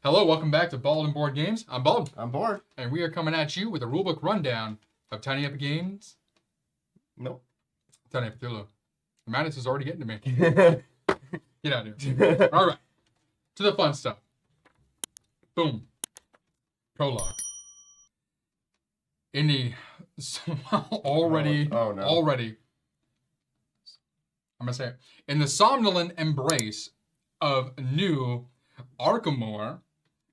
Hello, welcome back to Bald and Board Games. I'm Bald. I'm bored. And we are coming at you with a rulebook rundown of Tiny Epic Games. Nope. Tiny Epic Cthulhu. The madness is already getting to me. Get out of here. All right. To the fun stuff. Boom. Prologue. In the already, Oh, no. already, I'm going to say it. In the somnolent embrace of new Arkhamore,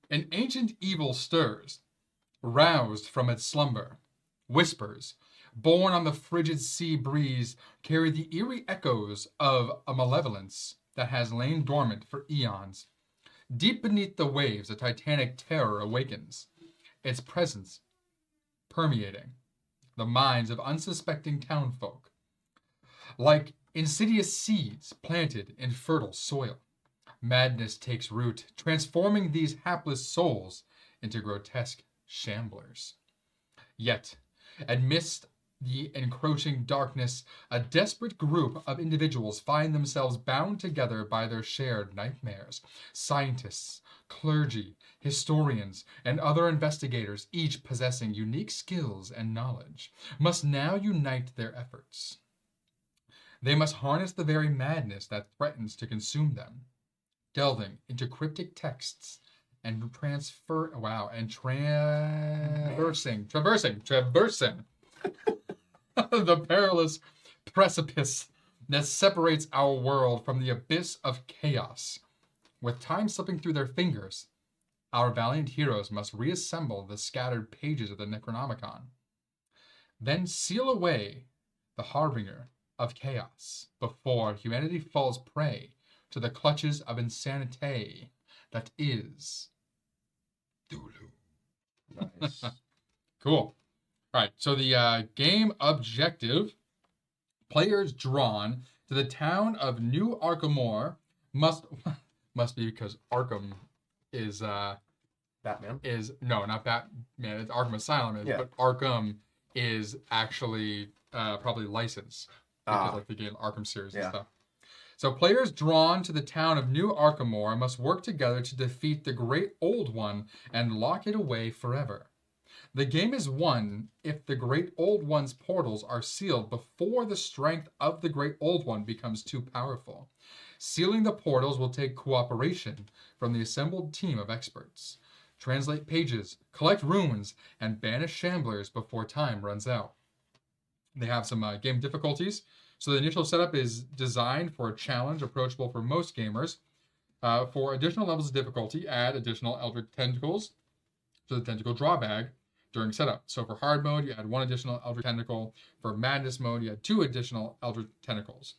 an ancient evil stirs, roused from its slumber. Whispers, borne on the frigid sea breeze, carry the eerie echoes of a malevolence that has lain dormant for eons. Deep beneath the waves, a titanic terror awakens, its presence permeating the minds of unsuspecting townfolk. Like insidious seeds planted in fertile soil, madness takes root, transforming these hapless souls into grotesque shamblers. Yet, amidst the encroaching darkness, a desperate group of individuals find themselves bound together by their shared nightmares. Scientists, clergy, historians, and other investigators, each possessing unique skills and knowledge, must now unite their efforts. They must harness the very madness that threatens to consume them, delving into cryptic texts and traversing the perilous precipice that separates our world from the abyss of chaos. With time slipping through their fingers, our valiant heroes must reassemble the scattered pages of the Necronomicon, then seal away the harbinger of chaos before humanity falls prey to the clutches of insanity that is Cthulhu. Nice. Cool. All right, so the game objective, players drawn to the town of New Arkhamore must be because Arkham is Batman. No, not Batman. It's Arkham Asylum, but Arkham is actually probably licensed because like the game Arkham series and stuff. So players drawn to the town of New Arkhamore must work together to defeat the Great Old One and lock it away forever. The game is won if the Great Old One's portals are sealed before the strength of the Great Old One becomes too powerful. Sealing the portals will take cooperation from the assembled team of experts. Translate pages, collect runes, and banish shamblers before time runs out. They have some game difficulties. So the initial setup is designed for a challenge approachable for most gamers. For additional levels of difficulty, add additional Eldritch Tentacles to the Tentacle Draw Bag during setup. So for hard mode, you add one additional Eldritch Tentacle. For Madness mode, you add 2 additional Eldritch Tentacles.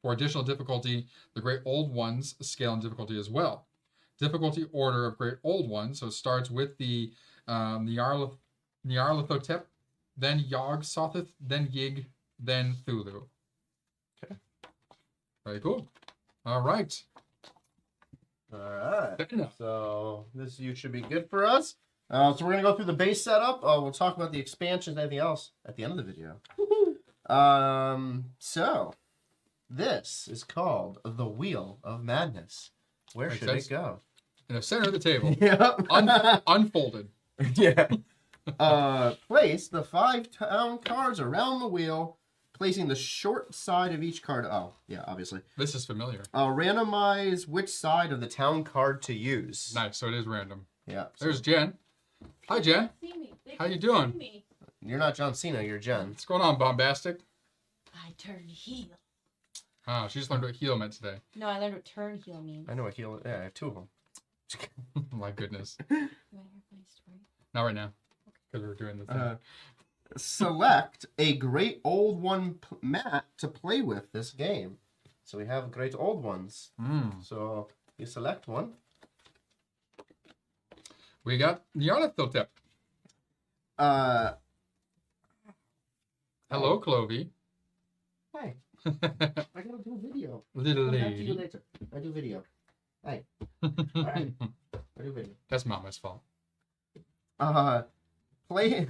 For additional difficulty, the Great Old Ones scale in difficulty as well. Difficulty order of Great Old Ones, so it starts with the Nyarlathotep, then Yog Sothoth, then Yig, then Cthulhu. Okay. Very cool. All right. So this should be good for us. So we're gonna go through the base setup. We'll talk about the expansions and anything else at the end of the video. So this is called the Wheel of Madness. Where should it go? In the center of the table. Yep. Unfolded. Yeah. Place the 5 town cards around the wheel, placing the short side of each card. Oh, yeah, obviously. This is familiar. Randomize which side of the town card to use. Nice, so it is random. Yeah. There's Jen. Hi, Jen. How you doing? You're not John Cena, you're Jen. What's going on, Bombastic? I turned heel. Oh, she just learned what heel meant today. No, I learned what turn heel means. I know what heel. Yeah, I have 2 of them. My goodness. You want to hear a funny story? Not right now, because we're doing this. Select a Great Old One mat to play with this game. So we have Great Old Ones. So you select one. We got Nyarlathotep. Hello, Clovey. Hi. I gotta do a video. Little I'll back to you lady. later. I do video. Hey. Alright. I do video. That's Mama's fault. Play.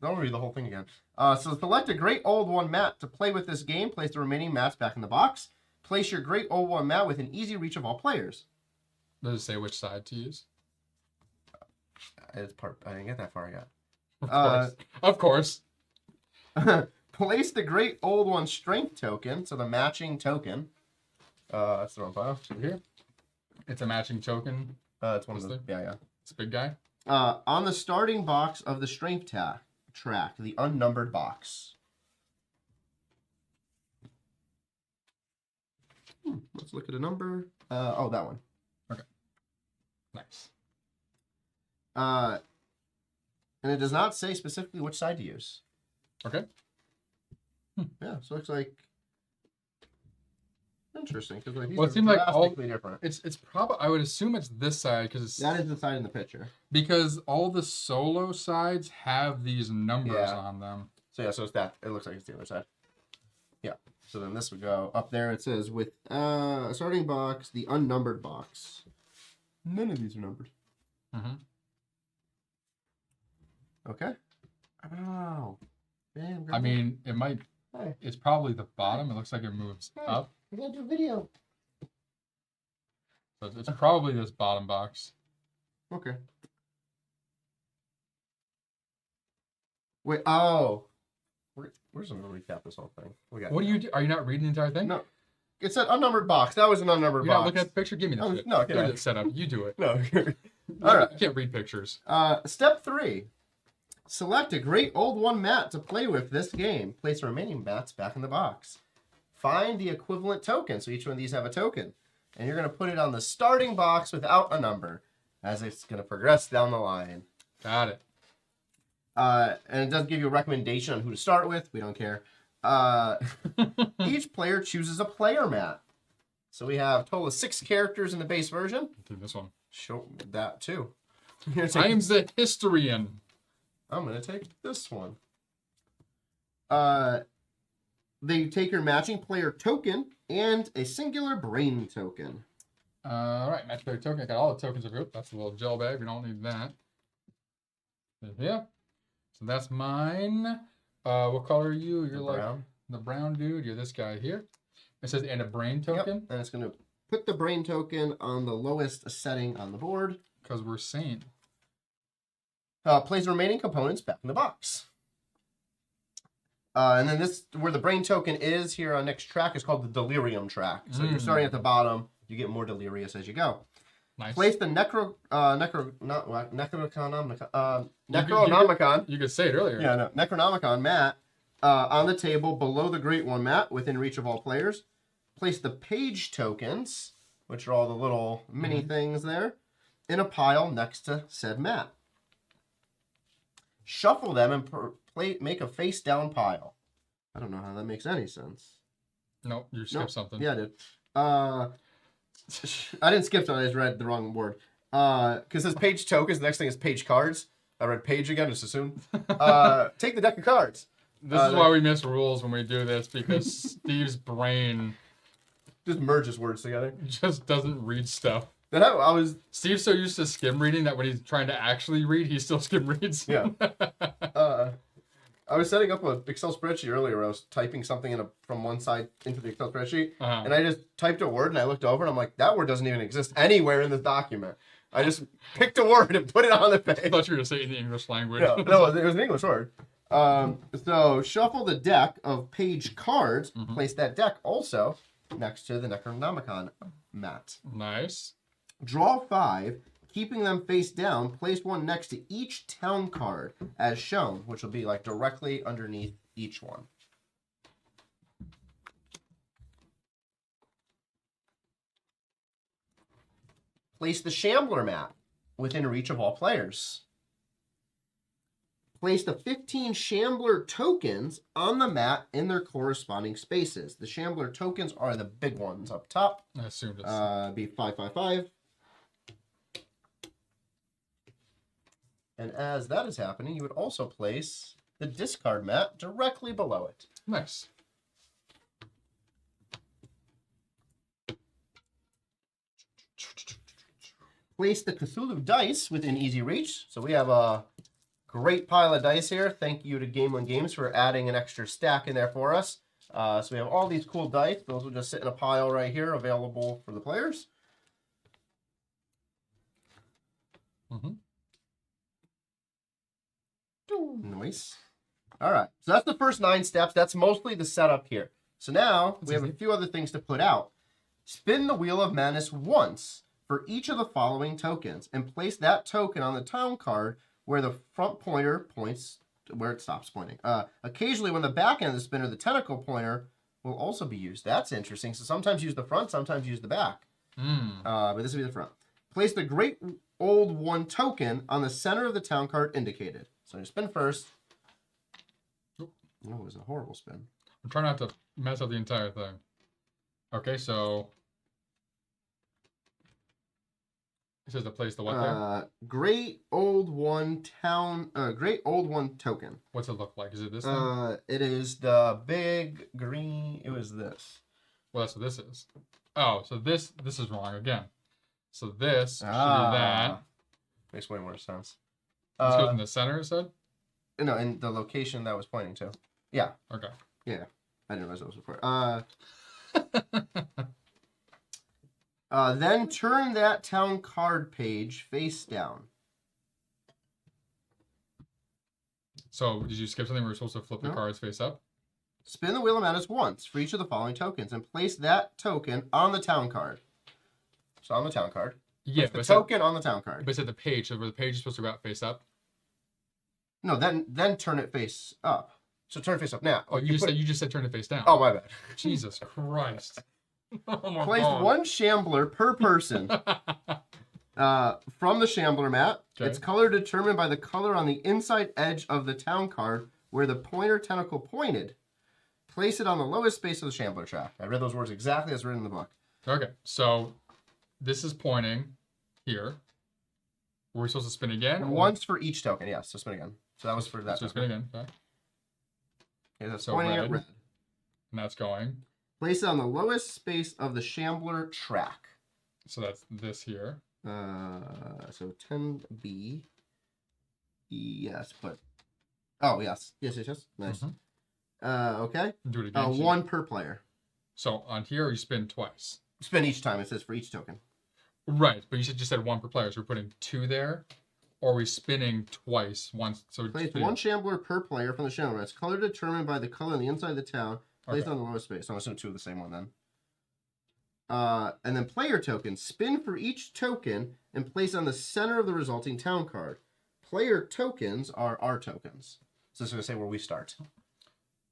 Don't read the whole thing again. So select a Great Old One mat to play with this game. Place the remaining mats back in the box. Place your Great Old One mat within easy reach of all players. Does it say which side to use? It's part. I didn't get that far yet. Of course. Place the Great Old One strength token, so the matching token. That's the wrong file. Here. It's a matching token. It's one of the. Yeah. It's a big guy. On the starting box of the strength track, the unnumbered box. Let's look at a number. Oh, that one. Okay. Nice. And it does not say specifically which side to use. Okay. Yeah, so it looks like interesting because like, these Well, are it seemed like all drastically different. it's probably I would assume it's this side because That is the side in the picture. because all the solo sides have these numbers on them. So yeah, so it's that. It looks like it's the other side. Yeah. So then this would go up there. It says with a starting box, the unnumbered box. None of these are numbered. Mm-hmm. Okay. Oh. Man, I mean, it might. Hey. It's probably the bottom. It looks like it moves up. We're gonna do a video. So it's probably this bottom box. Okay. Wait. Oh. We're just gonna recap this whole thing. What do you do? Are you not reading the entire thing? No. It's an unnumbered box. That was an unnumbered You're box. not looking at the picture. Give me the shit. No, There's it set up. You do it. No. All right. You can't read pictures. Step 3. Select a Great Old One mat to play with this game. Place the remaining mats back in the box. Find the equivalent token. So each one of these have a token. And you're going to put it on the starting box without a number as it's going to progress down the line. Got it. And it does give you a recommendation on who to start with. We don't care. Each player chooses a player mat. So we have a total of 6 characters in the base version. Do this one. Show that too. I am the historian. I'm going to take this one. They take your matching player token and a singular brain token. All right, match player token. I got all the tokens of group. That's a little gel bag. We don't need that. Yeah. So that's mine. What color are you? You're like brown. The brown dude. You're this guy here. It says and a brain token. Yep. And it's going to put the brain token on the lowest setting on the board. Because we're sane. Place the remaining components back in the box. And then this, where the brain token is here on next track, is called the delirium track. So you're starting at the bottom. You get more delirious as you go. Nice. Place the Necronomicon. You could say it earlier. Yeah, no, Necronomicon mat on the table below the Great One mat within reach of all players. Place the page tokens, which are all the little mini things there, in a pile next to said mat. Shuffle them and make a face down pile. I don't know how that makes any sense. Nope, you skipped something. Yeah, I did. I didn't skip something. I just read the wrong word. Because this page tokens, the next thing is page cards. I read page again, just assumed. Take the deck of cards. This is why we miss rules when we do this, because Steve's brain just merges words together. Just doesn't read stuff. Then I was... Steve's so used to skim reading that when he's trying to actually read, he still skim reads. Yeah. I was setting up an Excel spreadsheet earlier where I was typing something from one side into the Excel spreadsheet. And I just typed a word and I looked over and I'm like, that word doesn't even exist anywhere in this document. I just picked a word and put it on the page. I thought you were going to say it in the English language. No, it was an English word. So shuffle the deck of page cards. Place that deck also next to the Necronomicon mat. Nice. Draw 5, keeping them face down. Place one next to each town card as shown, which will be like directly underneath each one. Place the Shambler mat within reach of all players. Place the 15 Shambler tokens on the mat in their corresponding spaces. The Shambler tokens are the big ones up top. I assumed it's... Be 555. And as that is happening, you would also place the discard mat directly below it. Nice. Place the Cthulhu dice within easy reach. So we have a great pile of dice here. Thank you to Game One Games for adding an extra stack in there for us. So we have all these cool dice. Those will just sit in a pile right here, available for the players. Nice. All right. So that's the first 9 steps. That's mostly the setup here. So now we have a few other things to put out. Spin the Wheel of Madness once for each of the following tokens and place that token on the town card where the front pointer points to where it stops pointing. Occasionally, when the back end of the spin or the tentacle pointer will also be used. That's interesting. So sometimes use the front, sometimes use the back. But this will be the front. Place the Great Old One token on the center of the town card indicated. So you spin first. Oh, it was a horrible spin. I'm trying not to mess up the entire thing. Okay, so it says to place the what there? Great Old One Great Old One token. What's it look like? Is it this thing? It is the big green. It was this. Well, that's what this is. Oh, so this is wrong again. So this should be that. Makes way more sense. This goes in the center, it said? No, in the location that I was pointing to. Yeah. Okay. Yeah. I didn't realize that was before. Then turn that town card page face down. So, did you skip something? We were supposed to flip the cards face up? Spin the Wheel of Madness once for each of the following tokens and place that token on the town card. So on the town card. Yeah, the token on the town card. But it's at the page, so where the page is supposed to go out face up? No, then turn it face up. So turn it face up now. Oh, you just said turn it face down. Oh, my bad. Jesus Christ. Oh my Place God. 1 Shambler per person from the Shambler mat. Okay. Its color determined by the color on the inside edge of the town card where the pointer tentacle pointed. Place it on the lowest space of the Shambler track. I read those words exactly as written in the book. Okay, so this is pointing here. Were we supposed to spin again? Once for each token, yes. So spin again. So that was for that. So spin again. Okay. Okay, that's So pointing red. at red. And that's going. Place it on the lowest space of the Shambler track. So that's this here. So 10B. Yes, but... Oh, yes. Yes. Nice. Mm-hmm. Okay. Do it again. 1 per player. So on here, you spin twice. Spin each time. It says for each token. Right, but you just said 1 per player, so we're putting 2 there? Or are we spinning twice once? So Place 1 Shambler per player from the Shambler. It's color determined by the color on the inside of the town. Placed on the lowest space. So I'm assuming 2 of the same one then. And then player tokens. Spin for each token and place on the center of the resulting town card. Player tokens are our tokens. So this is going to say where we start.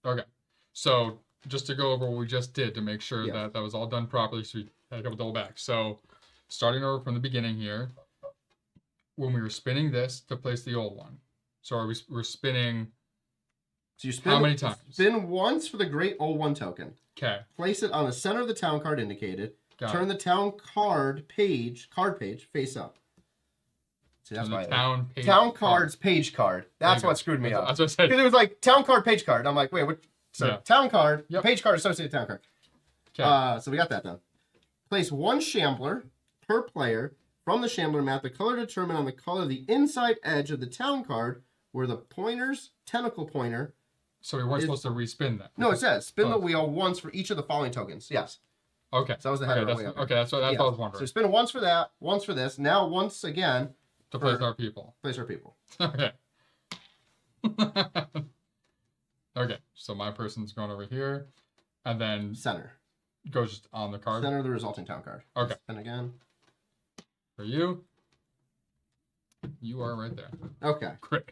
Okay, so just to go over what we just did to make sure that that was all done properly, so we had a couple double back. So starting over from the beginning here, when we were spinning this to place the old one. So we're spinning... So you spin how many times? Spin once for the Great Old One token. Okay. Place it on the center of the town card indicated. Turn the town card page face up. See, that's why town cards page card. That's what screwed me up. That's what I said. Because it was like town card page card. I'm like, wait, what? So town card, page card associated town card. Okay. So we got that done. Place 1 Shambler per player from the Shambler mat. The color determined on the color of the inside edge of the town card where the pointer's tentacle pointer. So we weren't supposed to respin that. No, it says spin the wheel once for each of the following tokens. Yes. Okay. So that was the header. Okay, that's what I was wondering. So spin once for that, once for this. Now once again to place our people. Place our people. Okay. Okay. So my person's going over here, and then center goes just on the card. Center of the resulting town card. Okay. Spin again. For you. You are right there. Okay. Great.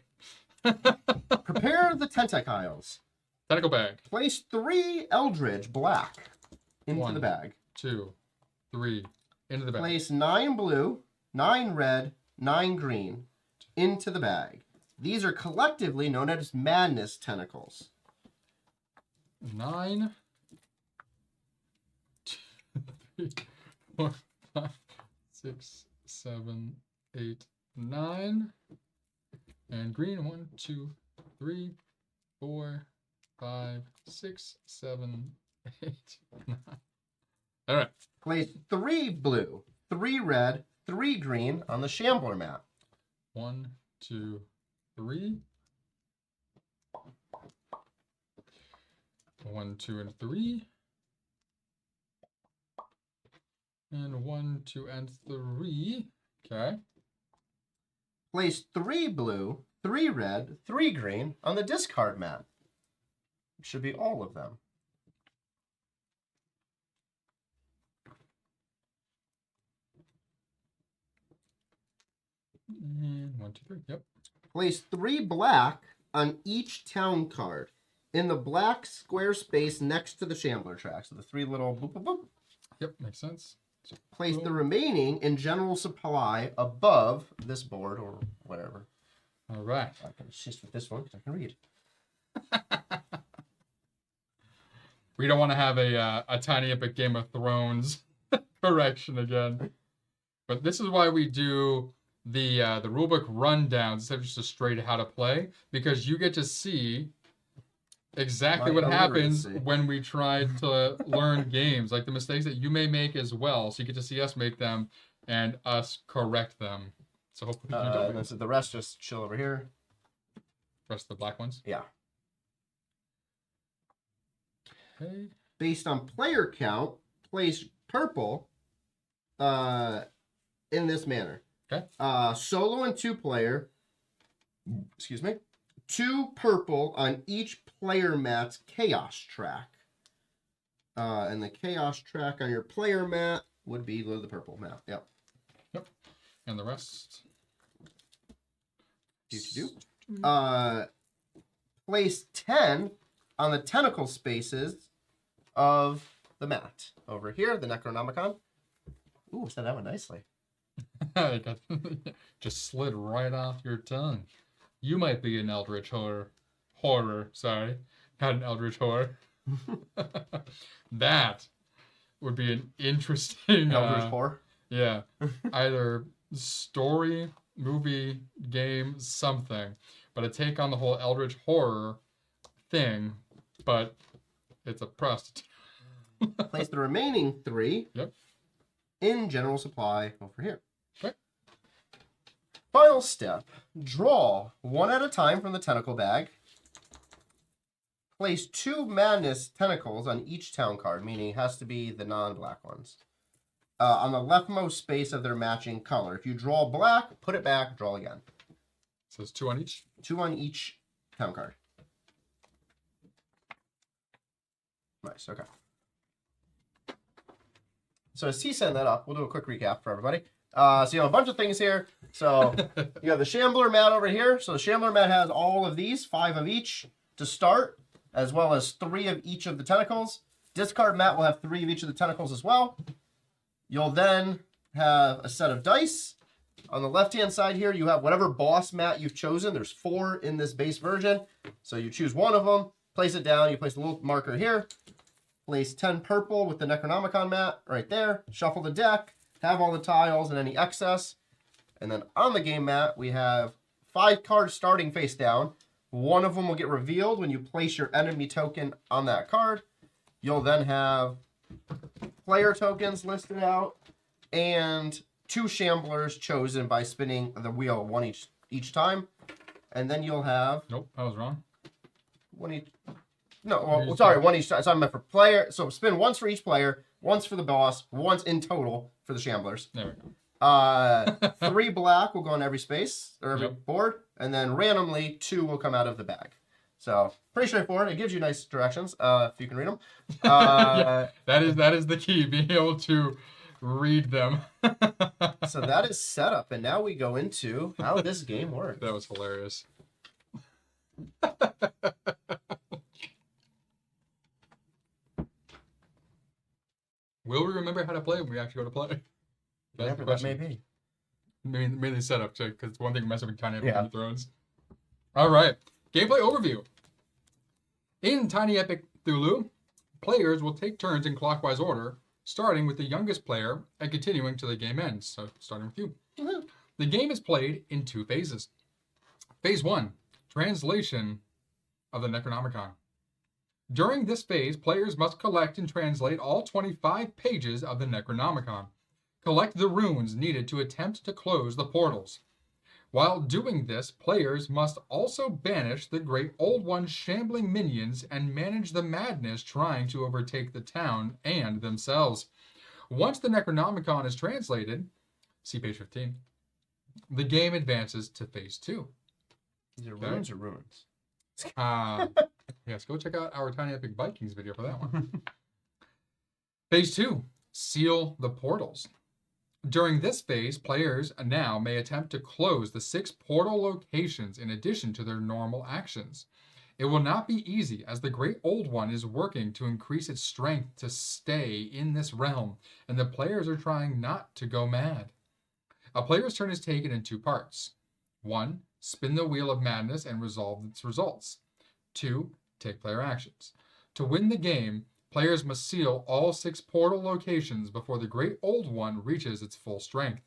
Prepare the tentacles. Tentacle bag. Place 3 Eldritch black into the bag. 2, 3 into the bag. Place 9 blue, 9 red, 9 green into the bag. These are collectively known as madness tentacles. 9, 2, 3, 4, 5, 6, 7, 8, 9. And green, 1, 2, 3, 4, 5, 6, 7, 8, 9. All right. Place 3 blue, 3 red, 3 green on the Shambler mat. 1, 2, 3. 1, 2, and 3. And 1, 2, and 3. Okay. Place 3 blue, 3 red, 3 green on the discard mat. It should be all of them. And 1, 2, 3. Yep. Place 3 black on each town card in the black square space next to the Shambler track. So the 3 little boop, boop, boop. Yep, makes sense. So, Place cool. the remaining in general supply above this board or whatever. All right. I can assist with this one because I can read. We don't want to have a tiny epic Game of Thrones correction again. But this is why we do the rulebook rundowns instead of just a straight how to play, because you get to see exactly My what happens illiteracy. when we try to learn games, like the mistakes that you may make as well. So you get to see us make them and us correct them. So hopefully you don't. And so the rest just chill over here. Rest of the black ones. Yeah. Okay. Based on player count, place purple in this manner. Okay. Solo and 2 player. Excuse me. 2 purple on each player mat's chaos track. And the chaos track on your player mat would be the purple mat. Yep. And the rest. Do. Place 10 on the tentacle spaces of the mat. Over here, the Necronomicon. Ooh, said that one nicely. Just slid right off your tongue. You might be an eldritch horror. Sorry, not an eldritch horror. That would be an interesting Eldritch Horror. Yeah, either story, movie, game, something, but a take on the whole eldritch horror thing. But it's a prostitute. Place the remaining 3 Yep. in general supply over here. Okay. Final step. Draw 1 at a time from the tentacle bag. Place 2 madness tentacles on each town card, meaning it has to be the non-black ones. On the leftmost space of their matching color. If you draw black, put it back, draw again. So it's 2 on each. 2 on each town card. Nice, okay. So as he's setting that up, we'll do a quick recap for everybody. So you have a bunch of things here. So you have the Shambler mat over here. So the Shambler mat has all of these, 5 of each to start, as well as 3 of each of the tentacles. Discard mat will have 3 of each of the tentacles as well. You'll then have a set of dice. On the left-hand side here, you have whatever boss mat you've chosen. There's 4 in this base version. So you choose one of them, place it down. You place a little marker here. Place 10 purple with the Necronomicon mat right there. Shuffle the deck. Have all the tiles and any excess. And then on the game mat, we have 5 cards starting face down. One of them will get revealed when you place your enemy token on that card. You'll then have player tokens listed out and 2 Shamblers chosen by spinning the wheel 1 each time. And then you'll have Nope, I was wrong. 1 each. No, well, sorry, 1 each time. So I meant for player. So spin once for each player, once for the boss, once in total for the Shamblers. There we go. 3 black will go on every space or every Yep. board, and then randomly 2 will come out of the bag. So pretty straightforward. It gives you nice directions if you can read them. Yeah, that is the key, being able to read them. So that is set up, and now we go into how this game works. That was hilarious. Will we remember how to play when we actually go to play? That's the Whatever that may question. be. Mainly setup, too, because it's one thing messing with Tiny Epic Yeah. Game of Thrones. All right, gameplay overview. In Tiny Epic Cthulhu, players will take turns in clockwise order, starting with the youngest player and continuing till the game ends. So, starting with you. Woohoo. The game is played in 2 phases. Phase 1, translation of the Necronomicon. During this phase, players must collect and translate all 25 pages of the Necronomicon. Collect the runes needed to attempt to close the portals. While doing this, players must also banish the Great Old One's shambling minions and manage the madness trying to overtake the town and themselves. Once the Necronomicon is translated, see page 15, the game advances to Phase 2. These are Okay. runes or ruins? Yes, go check out our Tiny Epic Vikings video for that one. Phase 2, seal the portals. During this phase, players now may attempt to close the 6 portal locations in addition to their normal actions. It will not be easy, as the Great Old One is working to increase its strength to stay in this realm, and the players are trying not to go mad. A player's turn is taken in 2 parts. 1. Spin the Wheel of Madness and resolve its results. 2. Take player actions. To win the game, players must seal all 6 portal locations before the Great Old One reaches its full strength.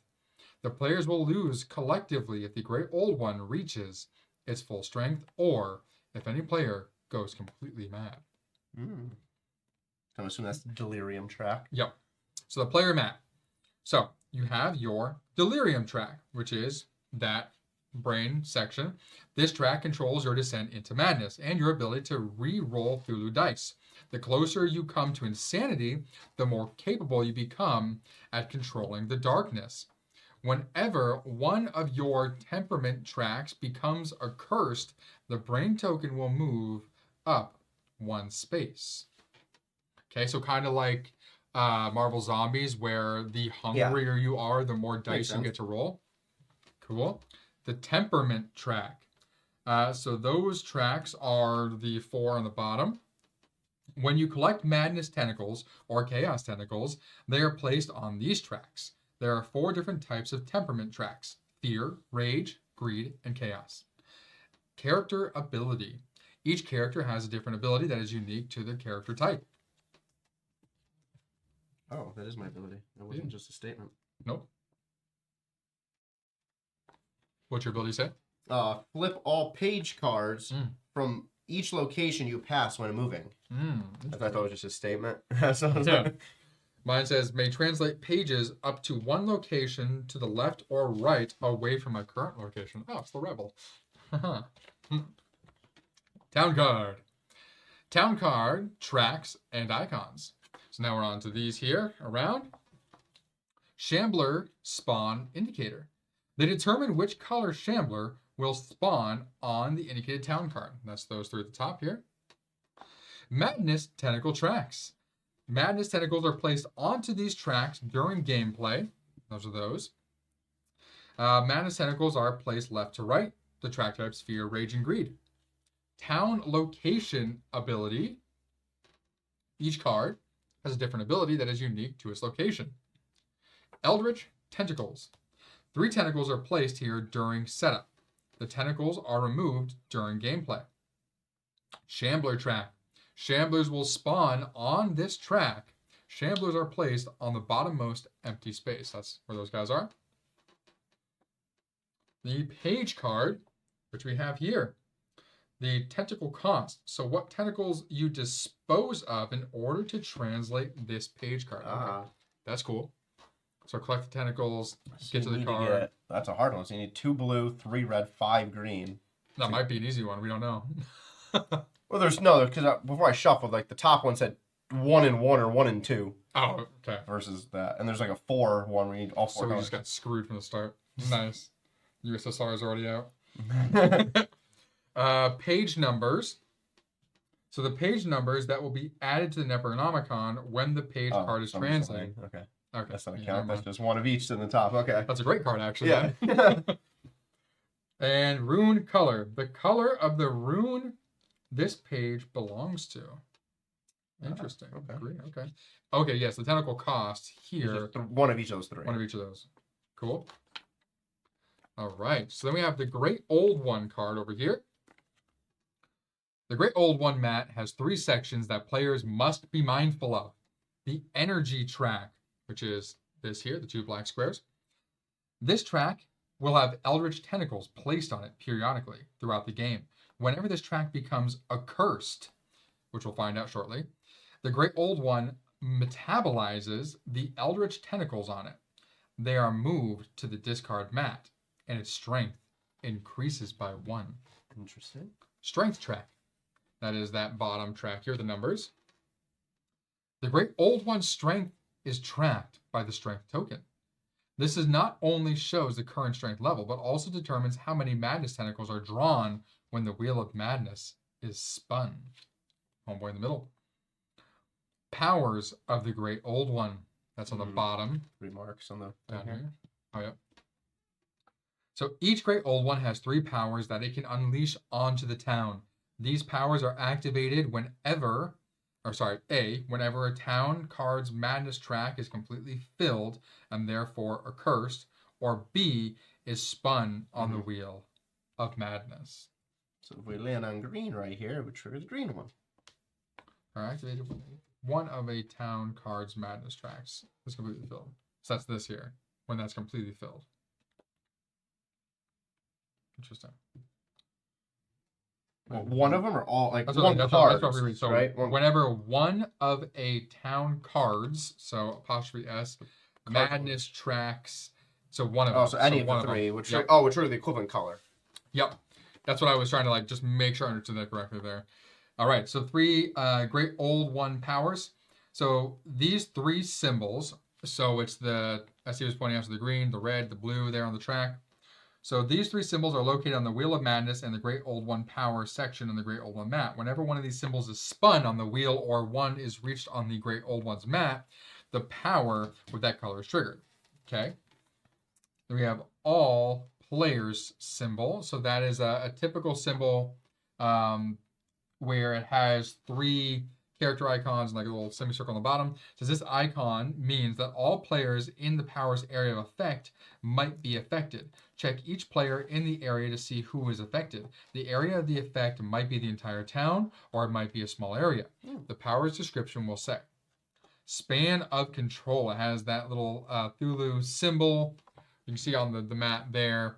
The players will lose collectively if the Great Old One reaches its full strength, or if any player goes completely mad. I'm assuming that's the delirium track. Yep. So the player map. So you have your delirium track, which is that brain section. This track controls your descent into madness and your ability to re-roll Cthulhu dice. The closer you come to insanity, the more capable you become at controlling the darkness. Whenever one of your temperament tracks becomes accursed, the brain token will move up 1 space. Okay, so kind of like Marvel Zombies, where the hungrier you are, the more dice you get to roll. Cool. The temperament track. So those tracks are the 4 on the bottom. When you collect madness tentacles or chaos tentacles, they are placed on these tracks. There are 4 different types of temperament tracks: fear, rage, greed, and chaos. Character ability. Each character has a different ability that is unique to the character type. Oh, that is my ability. That wasn't just a statement. Nope. What's your ability say? Flip all page cards from each location you pass when moving. I thought that was just a statement. Yeah. Mine says, may translate pages up to 1 location to the left or right away from my current location. Oh, it's the rebel. Town card. Town card, tracks, and icons. So now we're on to these here around. Shambler spawn indicator. They determine which color Shambler will spawn on the indicated town card. That's those 3 at the top here. Madness tentacle tracks. Madness tentacles are placed onto these tracks during gameplay. Those are those. Madness tentacles are placed left to right. The track types: fear, rage, and greed. Town location ability. Each card has a different ability that is unique to its location. Eldritch tentacles. 3 tentacles are placed here during setup. The tentacles are removed during gameplay. Shambler track. Shamblers will spawn on this track. Shamblers are placed on the bottommost empty space. That's where those guys are. The page card, which we have here. The tentacle cost. So what tentacles you dispose of in order to translate this page card. Okay. That's cool. So collect the tentacles, get to the card. That's a hard one. So you need 2 blue, 3 red, 5 green. That might be an easy one. We don't know. Well, because before I shuffled, like the top one said 1 and 1 or 1 and 2. Oh, okay. Versus that. And there's like a 4 one where you need all 4 So we colors. just got screwed from the start. Nice. USSR is already out. Page numbers. So the page numbers that will be added to the Necronomicon when the page card is translated. Okay. Okay. That's not a count. That's just 1 of each in the top. Okay. That's a great card, actually. Yeah. And rune color. The color of the rune this page belongs to. Interesting. Okay. Green. Okay. Okay, yes, the tentacle cost here. 1 of each of those 3. 1 of each of those. Cool. All right. So then we have the Great Old One card over here. The Great Old One mat has 3 sections that players must be mindful of. The energy track, which is this here, the 2 black squares. This track will have eldritch tentacles placed on it periodically throughout the game. Whenever this track becomes accursed, which we'll find out shortly, the Great Old One metabolizes the eldritch tentacles on it. They are moved to the discard mat, and its strength increases by 1. Interesting. Strength track. That is that bottom track here, the numbers. The Great Old One's strength is tracked by the strength token. This is not only shows the current strength level, but also determines how many madness tentacles are drawn when the wheel of madness is spun. Homeboy in the middle. Powers of the Great Old One. That's on the bottom. Remarks on the Down here. Oh, yep. So each Great Old One has 3 powers that it can unleash onto the town. These powers are activated whenever a town card's madness track is completely filled and therefore accursed, or B, is spun on the wheel of madness. So if we land on green right here, it would trigger the green one. Are activated when one of a town card's madness tracks is completely filled. So that's this here, when that's completely filled. Interesting. Well, one of them or all, like That's one what card, we read. So right? whenever one of a town cards, so apostrophe S, madness tracks, so one of them. Oh, so any of the 3, which trigger the equivalent color. Yep. That's what I was trying to just make sure I understood that correctly there. All right, so 3 Great Old One powers. So these 3 symbols, so it's the, as he was pointing out, so the green, the red, the blue there on the track. So these 3 symbols are located on the Wheel of Madness and the Great Old One power section in the Great Old One mat. Whenever one of these symbols is spun on the wheel or one is reached on the Great Old One's mat, the power with that color is triggered. Okay. Then we have all players symbol. So that is a typical symbol where it has 3 character icons and like a little semicircle on the bottom. Says this icon means that all players in the power's area of effect might be affected. Check each player in the area to see who is affected. The area of the effect might be the entire town, or it might be a small area. The power's description will say. Span of control. It has that little Cthulhu symbol. You can see on the mat there.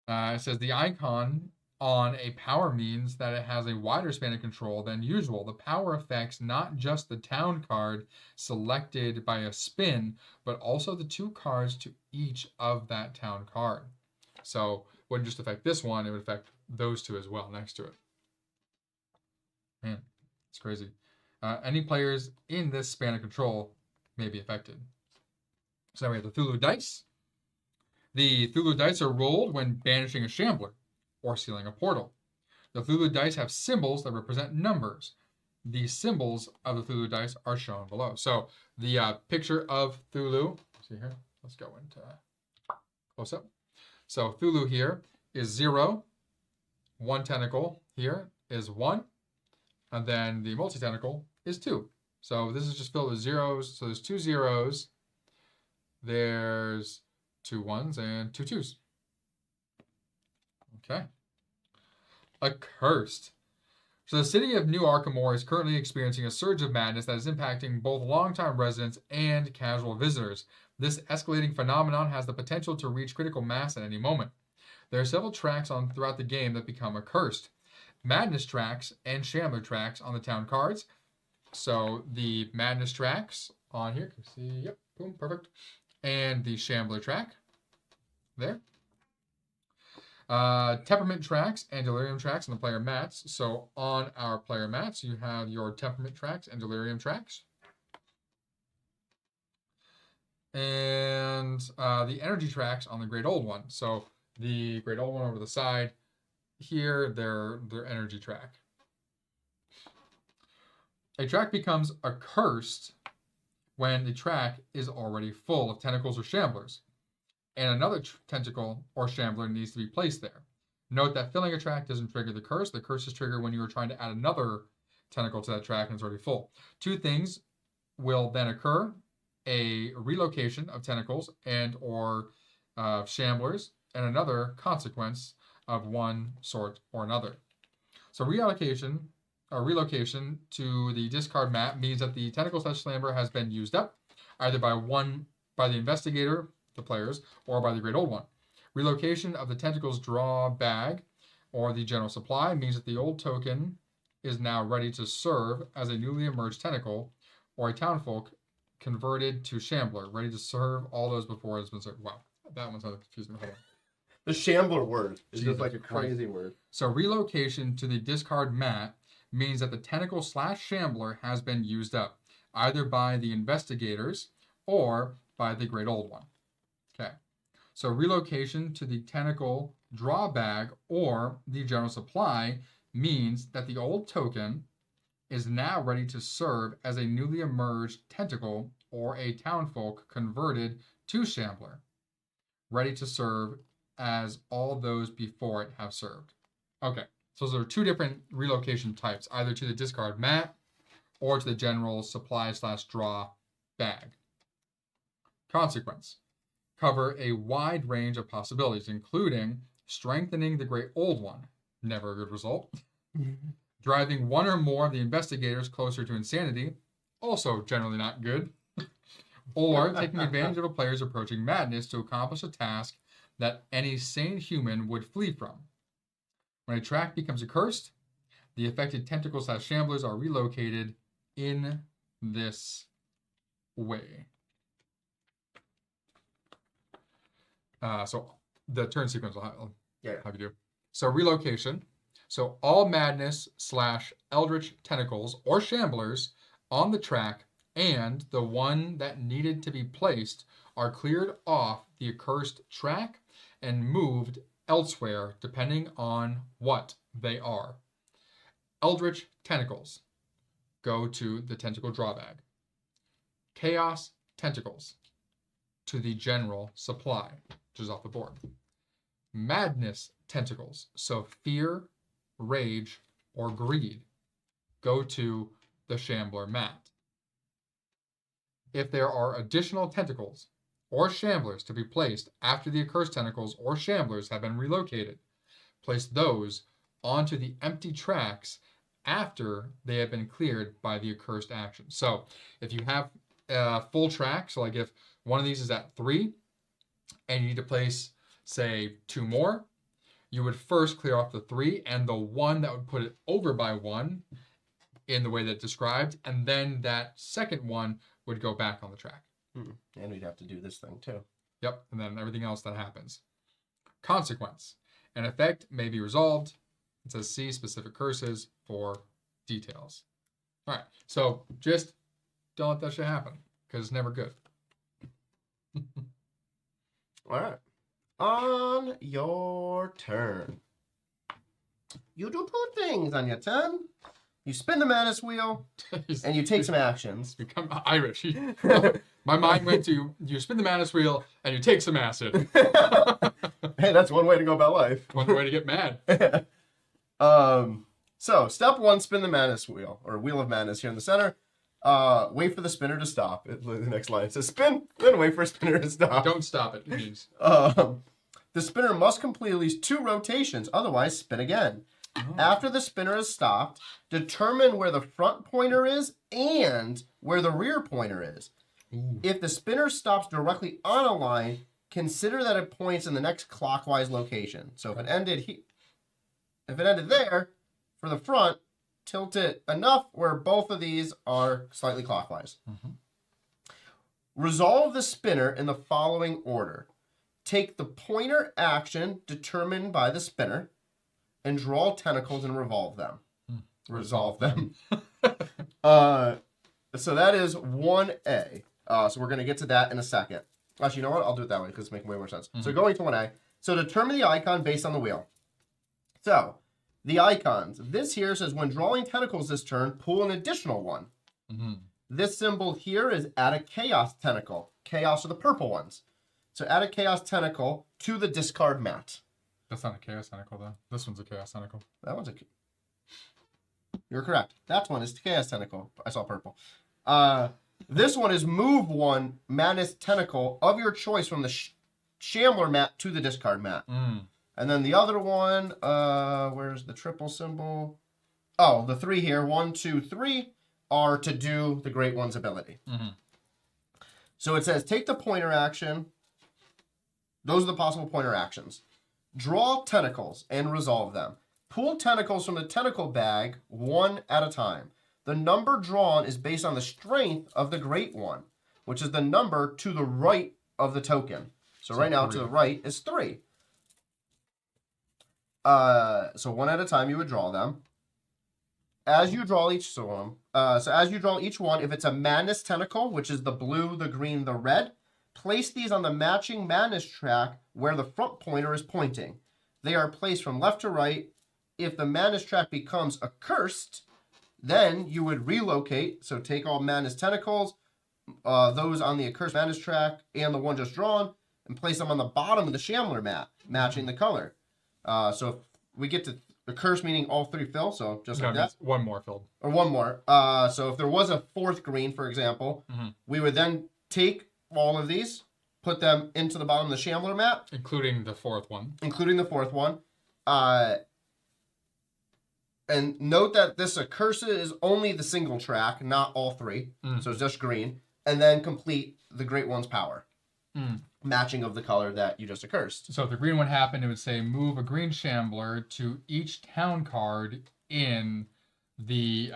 It says the icon on a power means that it has a wider span of control than usual. The power affects not just the town card selected by a spin, but also the 2 cards to each of that town card. So it wouldn't just affect this one, it would affect those 2 as well next to it. Man, it's crazy. Any players in this span of control may be affected. So now we have the Cthulhu dice. The Cthulhu dice are rolled when banishing a shambler or sealing a portal. The Cthulhu dice have symbols that represent numbers. The symbols of the Cthulhu dice are shown below. So the picture of Cthulhu, see here, let's go into close up. So Cthulhu here is 0, 1 tentacle here is 1, and then the multi-tentacle is 2. So this is just filled with zeros. So there's 2 zeros, there's 2 1s and 2 2s. Okay. Accursed. So the city of New Arkham is currently experiencing a surge of madness that is impacting both longtime residents and casual visitors. This escalating phenomenon has the potential to reach critical mass at any moment. There are several tracks throughout the game that become accursed. Madness tracks and Shambler tracks on the town cards. So the Madness tracks on here, can you see? Yep, boom, perfect. And the Shambler track there. Temperament tracks and delirium tracks on the player mats. So on our player mats, you have your temperament tracks and delirium tracks. And the energy tracks on the Great Old One. So the Great Old One over the side here, their energy track. A track becomes accursed when the track is already full of tentacles or shamblers, and another tentacle or shambler needs to be placed there. Note that filling a track doesn't trigger the curse. The curse is triggered when you are trying to add another tentacle to that track and it's already full. 2 things will then occur: a relocation of tentacles and or shamblers, and another consequence of one sort or another. So relocation to the discard mat means that the tentacle / shambler has been used up, either by the investigator, the players, or by the Great Old One. Relocation of the tentacles draw bag or the general supply means that the old token is now ready to serve as a newly emerged tentacle or a townfolk converted to shambler, ready to serve all those before it's been served. Wow, that one's not confusing. Hold on. The shambler word is Jesus just like a crazy word. So relocation to the discard mat means that the tentacle / shambler has been used up, either by the investigators or by the Great Old One. Okay. So relocation to the tentacle draw bag or the general supply means that the old token is now ready to serve as a newly emerged tentacle or a townfolk converted to Shambler, ready to serve as all those before it have served. Okay, so those are two different relocation types, either to the discard mat or to the general supply/draw bag. Consequence. Cover a wide range of possibilities, including strengthening the Great Old One, never a good result, driving one or more of the investigators closer to insanity, also generally not good, or taking advantage of a player's approaching madness to accomplish a task that any sane human would flee from. When a track becomes accursed, the affected tentacles/shamblers are relocated in this way. So the turn sequence will have you do. So relocation. So all madness/eldritch tentacles or shamblers on the track and the one that needed to be placed are cleared off the accursed track and moved elsewhere depending on what they are. Eldritch tentacles go to the tentacle drawbag. Chaos tentacles to the general supply, which is off the board. Madness tentacles, so fear, rage, or greed, go to the Shambler mat. If there are additional tentacles or shamblers to be placed after the accursed tentacles or shamblers have been relocated, place those onto the empty tracks after they have been cleared by the accursed action. So if you have a full track, so like if one of these is at 3 and you need to place, say, 2 more, you would first clear off the 3 and the one that would put it over by 1 in the way that described, and then that second one would go back on the track. And we'd have to do this thing too. Yep, and then everything else that happens. Consequence. An effect may be resolved. It says see specific curses for details. All right, so just don't let that shit happen, because it's never good. All right. On your turn, you do 2 things on your turn. You spin the madness wheel, and you take some actions. Become Irish. My mind went to you spin the madness wheel and you take some acid. Hey, that's one way to go about life. One way to get mad. So, step 1, spin the madness wheel, or wheel of madness here in the center. Wait for the spinner to stop. The next line says spin, then wait for a spinner to stop. Don't stop it, please. The spinner must complete at least 2 rotations, otherwise spin again. Oh. After the spinner has stopped, determine where the front pointer is and where the rear pointer is. Ooh. If the spinner stops directly on a line, consider that it points in the next clockwise location. So if it ended there, for the front, tilt it enough where both of these are slightly clockwise. Mm-hmm. Resolve the spinner in the following order. Take the pointer action determined by the spinner and draw tentacles and revolve them. Resolve them. So that is 1A. So we're going to get to that in a second. Actually, you know what? I'll do it that way because it's making way more sense. Mm-hmm. So going to 1A. So determine the icon based on the wheel. So the icons. This here says when drawing tentacles this turn, pull an additional one. Mm-hmm. This symbol here is add a chaos tentacle. Chaos are the purple ones. So add a chaos tentacle to the discard mat. That's not a chaos tentacle, though. This one's a chaos tentacle. That one's a... You're correct. That one is the chaos tentacle. I saw purple. This one is move 1 madness tentacle of your choice from the shambler mat to the discard mat. Mm. And then the other one, where's the triple symbol? Oh, the 3 here, 1, 2, 3, are to do the Great One's ability. Mm-hmm. So it says, take the pointer action. Those are the possible pointer actions. Draw tentacles and resolve them. Pull tentacles from the tentacle bag 1 at a time. The number drawn is based on the strength of the Great One, which is the number to the right of the token. So right now, 3. To the right is 3. So 1 at a time, you would draw them. As you draw each one, if it's a madness tentacle, which is the blue, the green, the red, Place these on the matching madness track where the front pointer is pointing. They are placed from left to right. If the madness track becomes accursed, then you would relocate. So take all madness tentacles, those on the accursed madness track and the one just drawn, and place them on the bottom of the Shambler mat, matching the color. So if we get to accursed, meaning all 3 fill, so just like that. One more filled. Or one more. So if there was a 4th green, for example, we would then take all of these, put them into the bottom of the Shambler mat. Including the 4th one. Including the 4th one. And note that this accursed is only the single track, not all 3. So it's just green. And then complete the Great One's power. Matching of the color that you just accursed. So if the green one happened, it would say move a green Shambler to each town card in the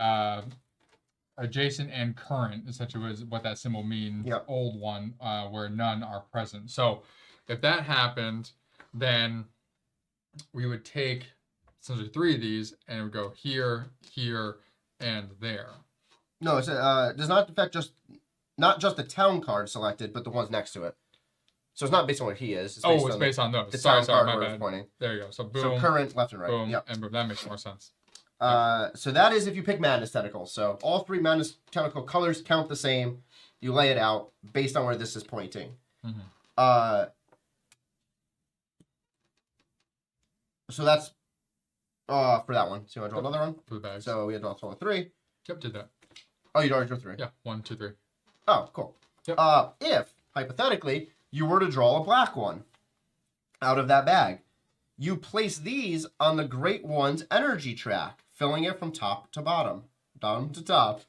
adjacent and current, essentially is what that symbol means, old one, where none are present. So if that happened, then we would take essentially 3 of these and it would go here, here, and there. No, it does not affect not just the town card selected, but the ones next to it. So it's not based on what he is. It's based on those. The sorry, town card my where bad. it's pointing. There you go. So boom. So current, left and right. Boom, and boom. That makes more sense. So that is if you pick Madness Tentacles. So all 3 Madness Tentacle colors count the same. You lay it out based on where this is pointing. So that's for that one. So you want to draw another one? For the bags. So we had to draw a total of 3. Yep, did that. Oh, you already drew 3? Yeah, 1, 2, 3. Oh, cool. Yep. If, hypothetically, you were to draw a black one out of that bag, you place these on the Great One's energy track, filling it from top to bottom. Bottom to top.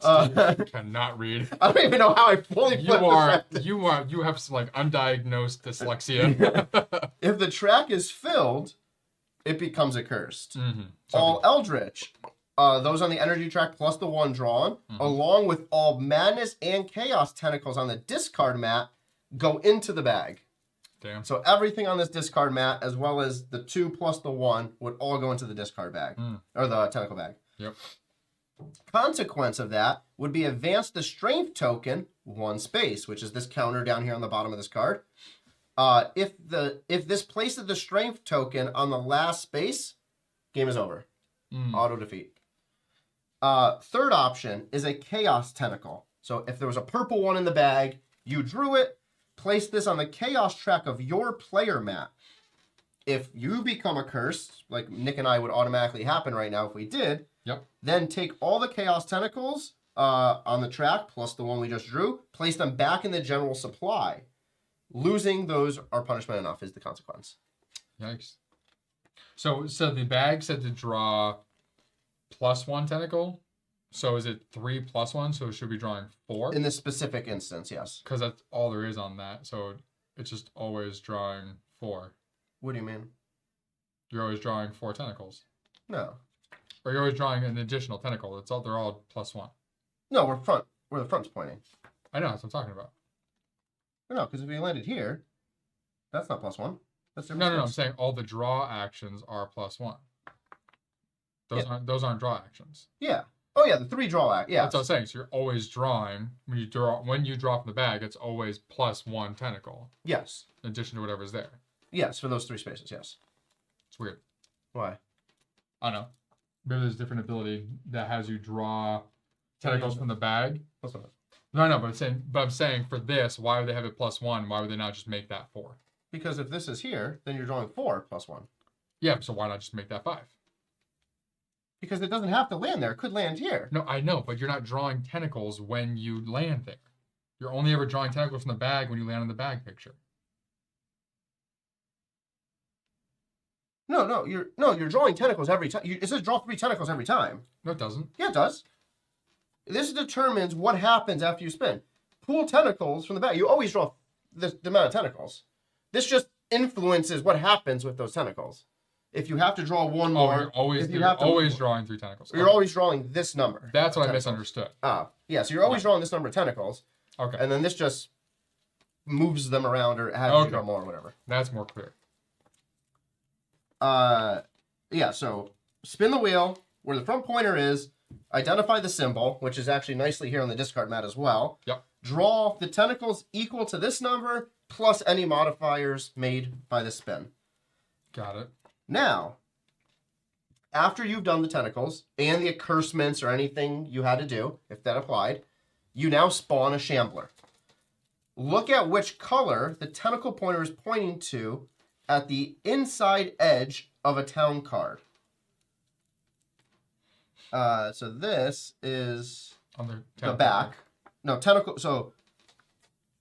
Cannot read. I don't even know how I fully you have some like undiagnosed dyslexia. If the track is filled, it becomes accursed. All Eldritch, those on the energy track plus the 1 drawn, along with all Madness and Chaos tentacles on the discard mat, go into the bag. Damn. So everything on this discard mat, as well as the 2 plus the 1, would all go into the discard bag. Or the tentacle bag. Yep. Consequence of that would be advance the strength token 1 space, which is this counter down here on the bottom of this card. If this places the strength token on the last space, game is over. Auto defeat. Third option is a chaos tentacle. So if there was a purple one in the bag, you drew it, place this on the chaos track of your player mat. If you become accursed, like Nick and I would automatically happen right now if we did, then take all the chaos tentacles on the track, plus the one we just drew, place them back in the general supply. Losing those are punishment enough is the consequence. Yikes. So the bag said to draw +1 tentacle. So is it 3 plus 1? So it should be drawing 4? In this specific instance, yes. Because that's all there is on that. So it's just always drawing 4. What do you mean? You're always drawing 4 tentacles. No. Or you're always drawing an additional tentacle. They're all +1. No, where the front's pointing. I know, that's what I'm talking about. No, because if we landed here, that's not +1. That's No, I'm saying all the draw actions are +1. Those aren't draw actions. Yeah. Oh yeah, the 3 draw act. Yeah. That's what I'm saying. So you're always drawing when you draw from the bag. It's always +1 tentacle. Yes. In addition to whatever's there. Yes, for those 3 spaces. Yes. It's weird. Why? I don't know. Maybe there's a different ability that has you draw tentacles from the bag. No, I know, but I'm saying for this, why would they have it +1? Why would they not just make that 4? Because if this is here, then you're drawing 4 plus 1. Yeah, so why not just make that 5? Because it doesn't have to land there. It could land here. No, I know, but you're not drawing tentacles when you land there. You're only ever drawing tentacles from the bag when you land in the bag picture. No, you're drawing tentacles every time. It says draw 3 tentacles every time. No, it doesn't. Yeah, it does. This determines what happens after you spin. Pull tentacles from the bag. You always draw the amount of tentacles. This just influences what happens with those tentacles. If you have to draw one more, you're always drawing 3 tentacles. You're always drawing this number. That's what I misunderstood. Yeah, so you're always drawing this number of tentacles. Okay. And then this just moves them around or has you draw more or whatever. That's more clear. Yeah, so spin the wheel where the front pointer is, identify the symbol, which is actually nicely here on the discard mat as well. Yep. Draw the tentacles equal to this number plus any modifiers made by the spin. Got it. Now, after you've done the tentacles and the accursements or anything you had to do, if that applied, you now spawn a shambler. Look at which color the tentacle pointer is pointing to at the inside edge of a town card. So this is On the back. No, tentacle. So,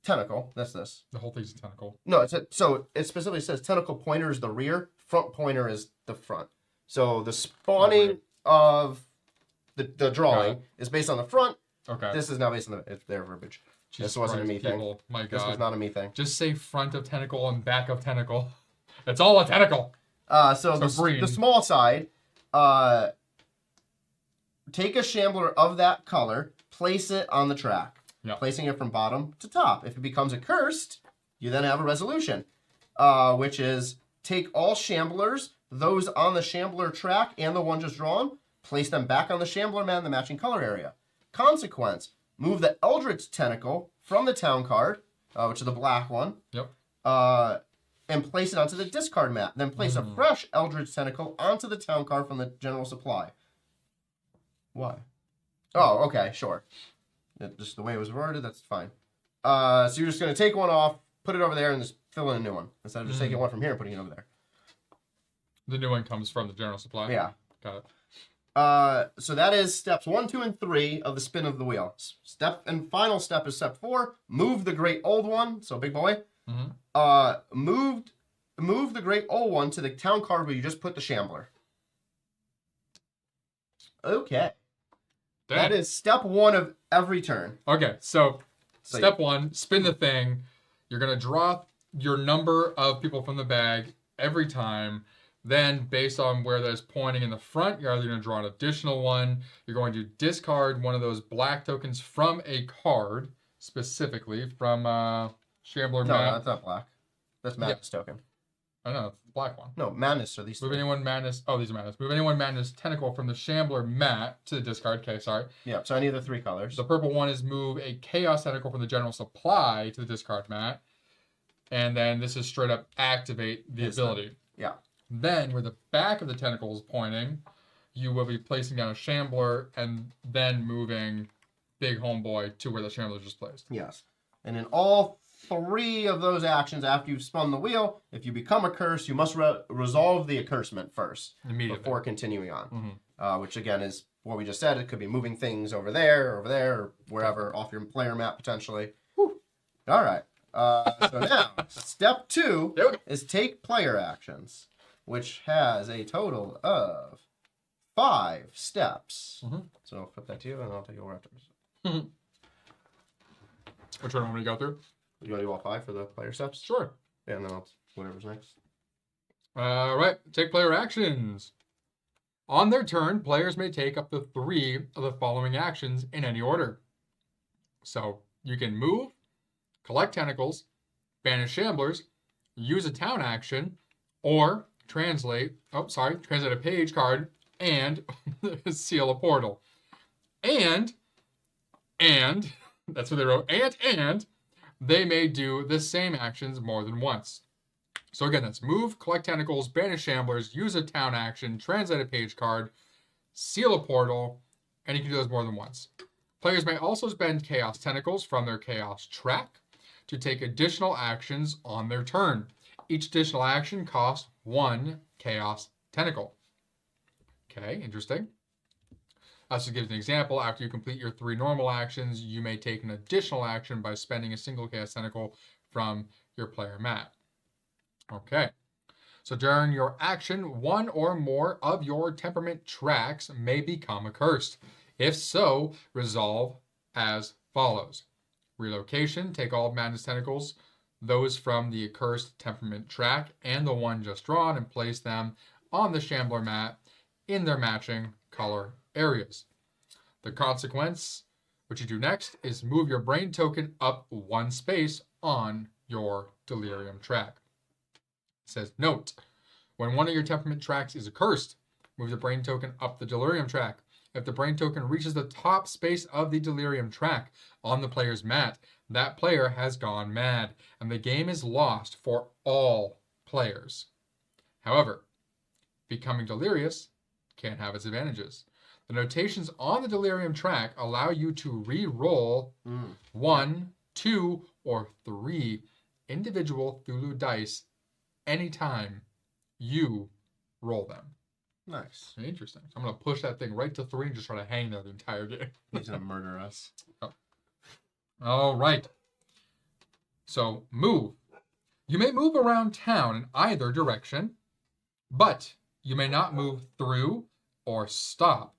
tentacle. That's this. The whole thing's a tentacle. No, so it specifically says tentacle pointer is the rear, front pointer is the front. So the spawning of the drawing is based on the front. Okay. This is now based on their verbiage. This wasn't a me thing. My God. This was not a me thing. Just say front of tentacle and back of tentacle. It's all a tentacle. So the small side, take a shambler of that color, place it on the track. Yep. Placing it from bottom to top. If it becomes accursed, you then have a resolution, which is take all shamblers, those on the shambler track and the one just drawn, place them back on the shambler mat in the matching color area. Consequence, move the Eldritch tentacle from the town card, which is the black one, Yep. and place it onto the discard mat. Then place a fresh Eldritch tentacle onto the town card from the general supply. Why? Oh, okay, sure. Just the way it was worded, that's fine. So you're just going to take one off, put it over there, and just fill in a new one. Instead of just taking one from here and putting it over there. The new one comes from the general supply. Yeah. Got it. So that is steps 1, 2, and 3 of the spin of the wheel. Final step is step 4. Move the great old one. So big boy. Move the great old one to the town card where you just put the shambler. Okay. Dang. That is step 1 of every turn. Okay, so step 1, spin the thing. You're going to draw your number of people from the bag every time. Then, based on where that's pointing in the front, you're either going to draw an additional one. You're going to discard one of those black tokens from a card, specifically from Shambler No, Mat. that's not black. That's Madness token. I know, it's the black one. No, Madness are these Move three. anyone Madness. Oh, these are Madness. Move anyone Madness tentacle from the Shambler Mat to the discard. Okay, sorry. Yeah, so any of the 3 colors. The purple one is move a Chaos tentacle from the general supply to the discard mat. And then this is straight up activate the ability. Yeah. Then, where the back of the tentacle is pointing, you will be placing down a Shambler and then moving Big Homeboy to where the Shambler just placed. Yes. And in all 3 of those actions after you've spun the wheel, if you become a curse, you must resolve the accursement first. Immediately. Before continuing on. Which again is what we just said. It could be moving things over there, or wherever, off your player map potentially. Whew. All right. So now, step 2 is take player actions, which has a total of 5 steps. So I'll flip that to you, and I'll take over afterwards. Which one want me to go through? You want to do all 5 for the player steps? Sure. Yeah, and then whatever's next. All right. Take player actions. On their turn, players may take up to 3 of the following actions in any order. So you can move, collect tentacles, banish shamblers, use a town action, or translate a page card and seal a portal. And that's what they wrote. And they may do the same actions more than once. So again, that's move, collect tentacles, banish shamblers, use a town action, translate a page card, seal a portal, and you can do those more than once. Players may also spend chaos tentacles from their chaos track to take additional actions on their turn. Each additional action costs 1 chaos tentacle. Okay, interesting. Just gives an example. After you complete your 3 normal actions, you may take an additional action by spending a single chaos tentacle from your player mat. Okay. So during your action, 1 or more of your temperament tracks may become accursed. If so, resolve as follows. Relocation, take all madness tentacles, those from the accursed temperament track and the one just drawn, and place them on the Shambler mat in their matching color areas. The consequence, what you do next, is move your brain token up 1 space on your delirium track. It says, note, when one of your temperament tracks is accursed, move the brain token up the delirium track. If the brain token reaches the top space of the delirium track on the player's mat, that player has gone mad, and the game is lost for all players. However, becoming delirious can have its advantages. The notations on the delirium track allow you to re-roll 1, 2, or 3 individual Cthulhu dice anytime you roll them. Nice. Interesting. I'm going to push that thing right to 3 and just try to hang there the entire game. He's gonna murder us. Oh. All right. So, move. You may move around town in either direction, but you may not move through or stop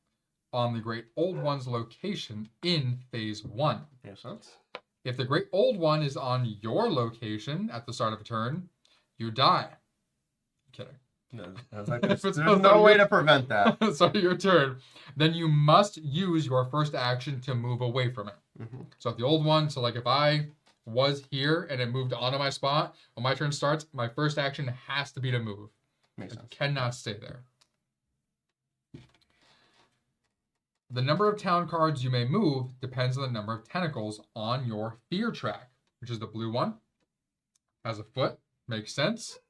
on the Great Old One's location in Phase 1. Makes sense. If the Great Old One is on your location at the start of a turn, you die. I'm kidding. No, I was like, If there's it's no way to prevent that. So your turn. Then you must use your first action to move away from it. Mm-hmm. So if the old one, so like if I was here and it moved onto my spot, when my turn starts, my first action has to be to move. Makes It sense. cannot stay there. The number of town cards you may move depends on the number of tentacles on your fear track, which is the blue one. Has a foot. Makes sense.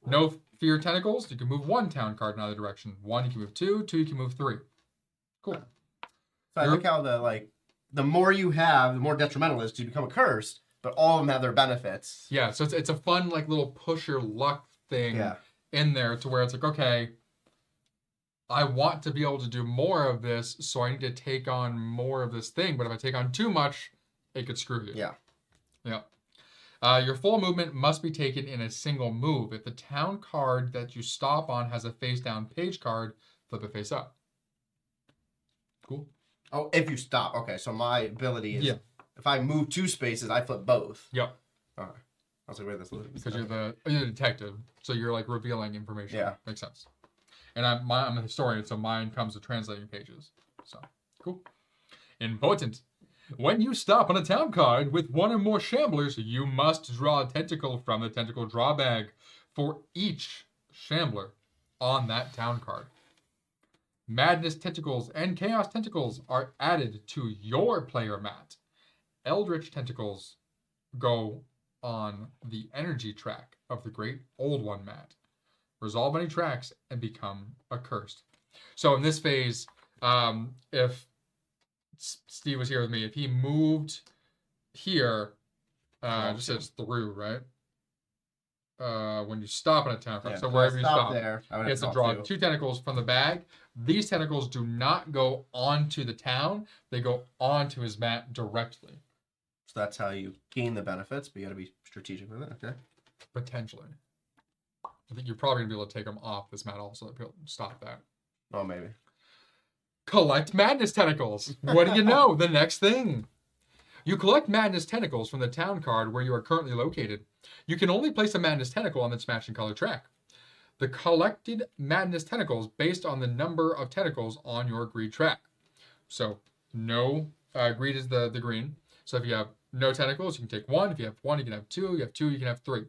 No fear tentacles. You can move 1 town card in either direction. 1 you can move 2, 2 you can move 3. Cool. So I like how the more you have, the more detrimental it is to become a curse, but all of them have their benefits. Yeah, so it's a fun like little push your luck thing in there to where it's like, okay, I want to be able to do more of this, so I need to take on more of this thing. But if I take on too much, it could screw you. Yeah. Yeah. Your full movement must be taken in a single move. If the town card that you stop on has a face down page card, flip it face up. Cool. Oh, if you stop. Okay, so my ability is Yeah. if I move 2 spaces, I flip both. Yep. All right. I was like, wait, that's a little Because you're the detective, so you're like revealing information. Yeah. Makes sense. And I'm a historian, so mine comes with translating pages. So, cool. Important. When you stop on a town card with 1 or more shamblers, you must draw a tentacle from the tentacle draw bag for each shambler on that town card. Madness tentacles and chaos tentacles are added to your player mat. Eldritch tentacles go on the energy track of the Great Old One mat. Resolve any tracks and become accursed. So in this phase, if Steve was here with me, if he moved here, just says through, right? When you stop on a town card, so wherever you stop, there, I would he has to draw 2 tentacles from the bag. These tentacles do not go onto the town; they go onto his mat directly. So that's how you gain the benefits, but you got to be strategic with it. Okay. Potentially, I think you're probably gonna be able to take them off this mat also to be able to stop that. Oh, maybe. Collect madness tentacles. What do you know? The next thing. You collect madness tentacles from the town card where you are currently located. You can only place a madness tentacle on its matching color track. The collected madness tentacles based on the number of tentacles on your greed track. So no greed is the green. So if you have no tentacles, you can take 1. If you have 1, you can have 2. You have 2, you can have 3.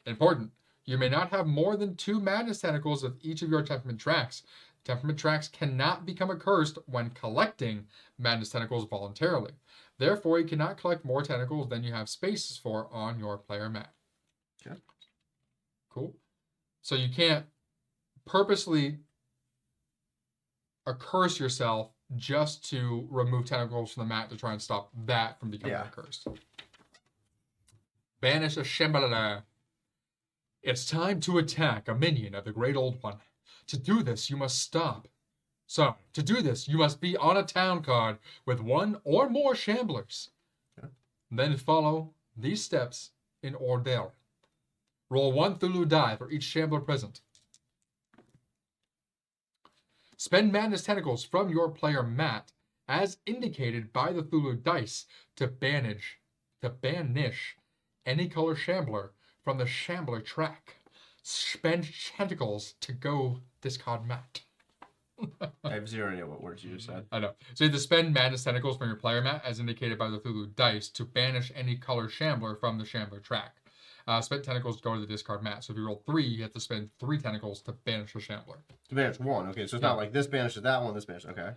Important. You may not have more than 2 madness tentacles of each of your temperament tracks. Temperament tracks cannot become accursed when collecting madness tentacles voluntarily. Therefore, you cannot collect more tentacles than you have spaces for on your player mat. Okay. Cool. So you can't purposely accurse yourself just to remove tentacles from the mat to try and stop that from becoming accursed. Banish a Shambhala. It's time to attack a minion of the Great Old One. To do this, you must stop. So, to do this, you must be on a town card with 1 or more shamblers. Okay. Then follow these steps in order. Roll 1 Cthulhu die for each shambler present. Spend madness tentacles from your player mat, as indicated by the Cthulhu dice, to banish any color shambler from the shambler track. Spend tentacles to go discard mat. I have 0 idea what words you just said. I know. So you have to spend madness tentacles from your player mat, as indicated by the Cthulhu dice, to banish any color shambler from the shambler track. Spent tentacles go to the discard mat. So if you roll 3, you have to spend 3 tentacles to banish the Shambler. To banish 1. Okay, so it's not like this banishes that one, this banishes. Okay.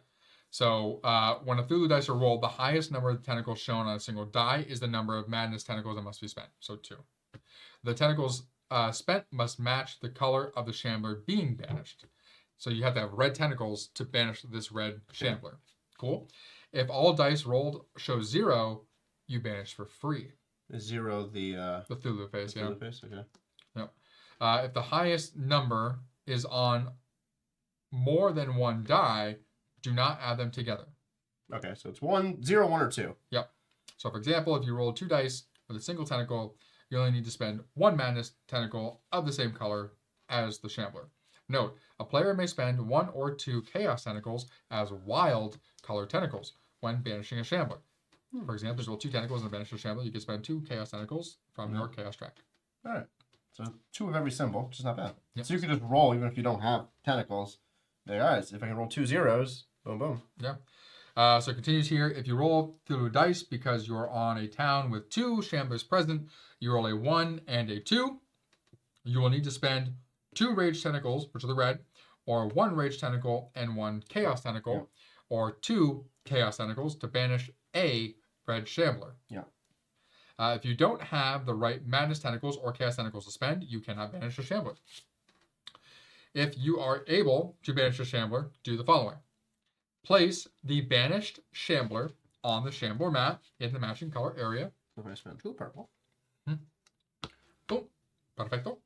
So when a Cthulhu dice are rolled, the highest number of tentacles shown on a single die is the number of madness tentacles that must be spent. So 2. The tentacles spent must match the color of the Shambler being banished. So you have to have red tentacles to banish this red Shambler. Cool. If all dice rolled show 0, you banish for free. 0 the Cthulhu face, the yeah. Cthulhu face, okay. Yep. If the highest number is on more than one die, do not add them together. Okay, so it's 1, 0, 1, or 2. Yep. So for example, if you roll 2 dice with a single tentacle, you only need to spend 1 madness tentacle of the same color as the Shambler. Note, a player may spend 1 or 2 chaos tentacles as wild color tentacles when banishing a Shambler. For example, if you roll 2 tentacles and banish a Shambler, you can spend 2 chaos tentacles from your chaos track. All right. So 2 of every symbol, which is not bad. Yep. So you can just roll even if you don't have tentacles. Like, all right, so if I can roll 2 zeros, boom, boom. Yeah. So it continues here. If you roll Cthulhu dice because you're on a town with 2 Shamblers present, you roll a 1 and a 2. You will need to spend 2 rage tentacles, which are the red, or 1 rage tentacle and 1 chaos tentacle, or 2 chaos tentacles to banish a red Shambler. Yeah. If you don't have the right madness tentacles or chaos tentacles to spend, you cannot banish a Shambler. If you are able to banish a Shambler, do the following. Place the banished Shambler on the Shambler mat in the matching color area. So if I spend 2 purple. Boom. Perfecto.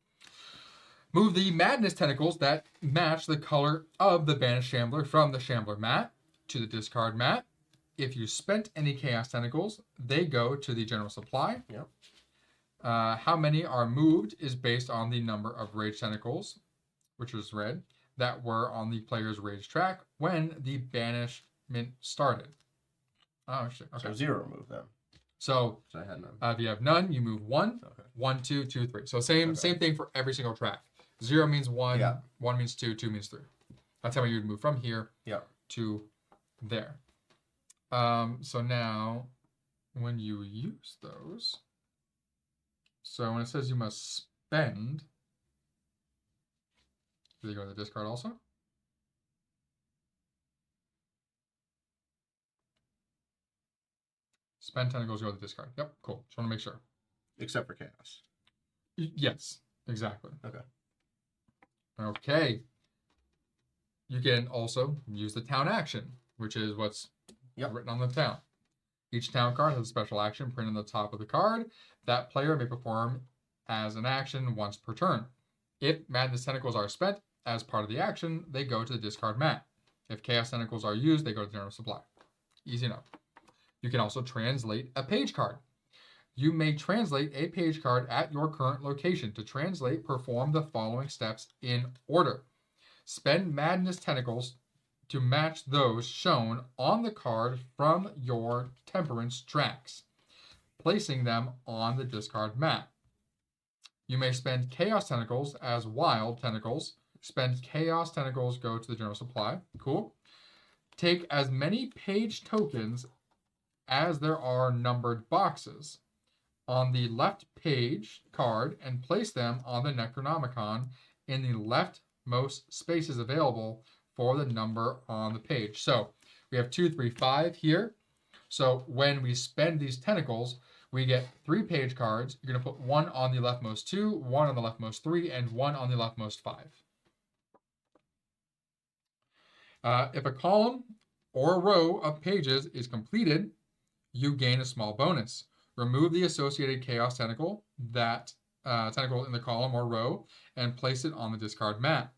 Move the madness tentacles that match the color of the banished Shambler from the Shambler mat to the discard mat. If you spent any chaos tentacles, they go to the general supply. Yep. How many are moved is based on the number of rage tentacles, which is red, that were on the player's rage track when the banishment started. Oh, shit. Okay. So 0 move them. So I had none. if you have none, you move 1, Okay. 1, 2, 2, 3. So same thing for every single track. 0 means 1, 1 means 2, 2 means 3. That's how you would move from here to there. So now, when you use those, so when it says you must spend, do they go to the discard also? Spend tentacles go to the discard. Yep, cool. Just want to make sure. Except for chaos. Yes, exactly. Okay. Okay. You can also use the town action, which is what's written on the town. Each town card has a special action printed on the top of the card that player may perform as an action once per turn. If madness tentacles are spent as part of the action, they go to the discard mat. If chaos tentacles are used, they go to the general supply. Easy enough. You can also translate a page card. You may translate a page card at your current location. To translate, perform the following steps in order. Spend madness tentacles to match those shown on the card from your temperance tracks, placing them on the discard mat. You may spend chaos tentacles as wild tentacles. Spend chaos tentacles, go to the general supply. Cool. Take as many page tokens as there are numbered boxes on the left page card and place them on the Necronomicon in the leftmost spaces available for the number on the page. So we have 2, 3, 5 here. So when we spend these tentacles, we get 3 page cards. You're going to put 1 on the leftmost 2, 1 on the leftmost 3, and 1 on the leftmost 5. If a column or a row of pages is completed, you gain a small bonus. Remove the associated chaos tentacle tentacle in the column or row and place it on the discard mat,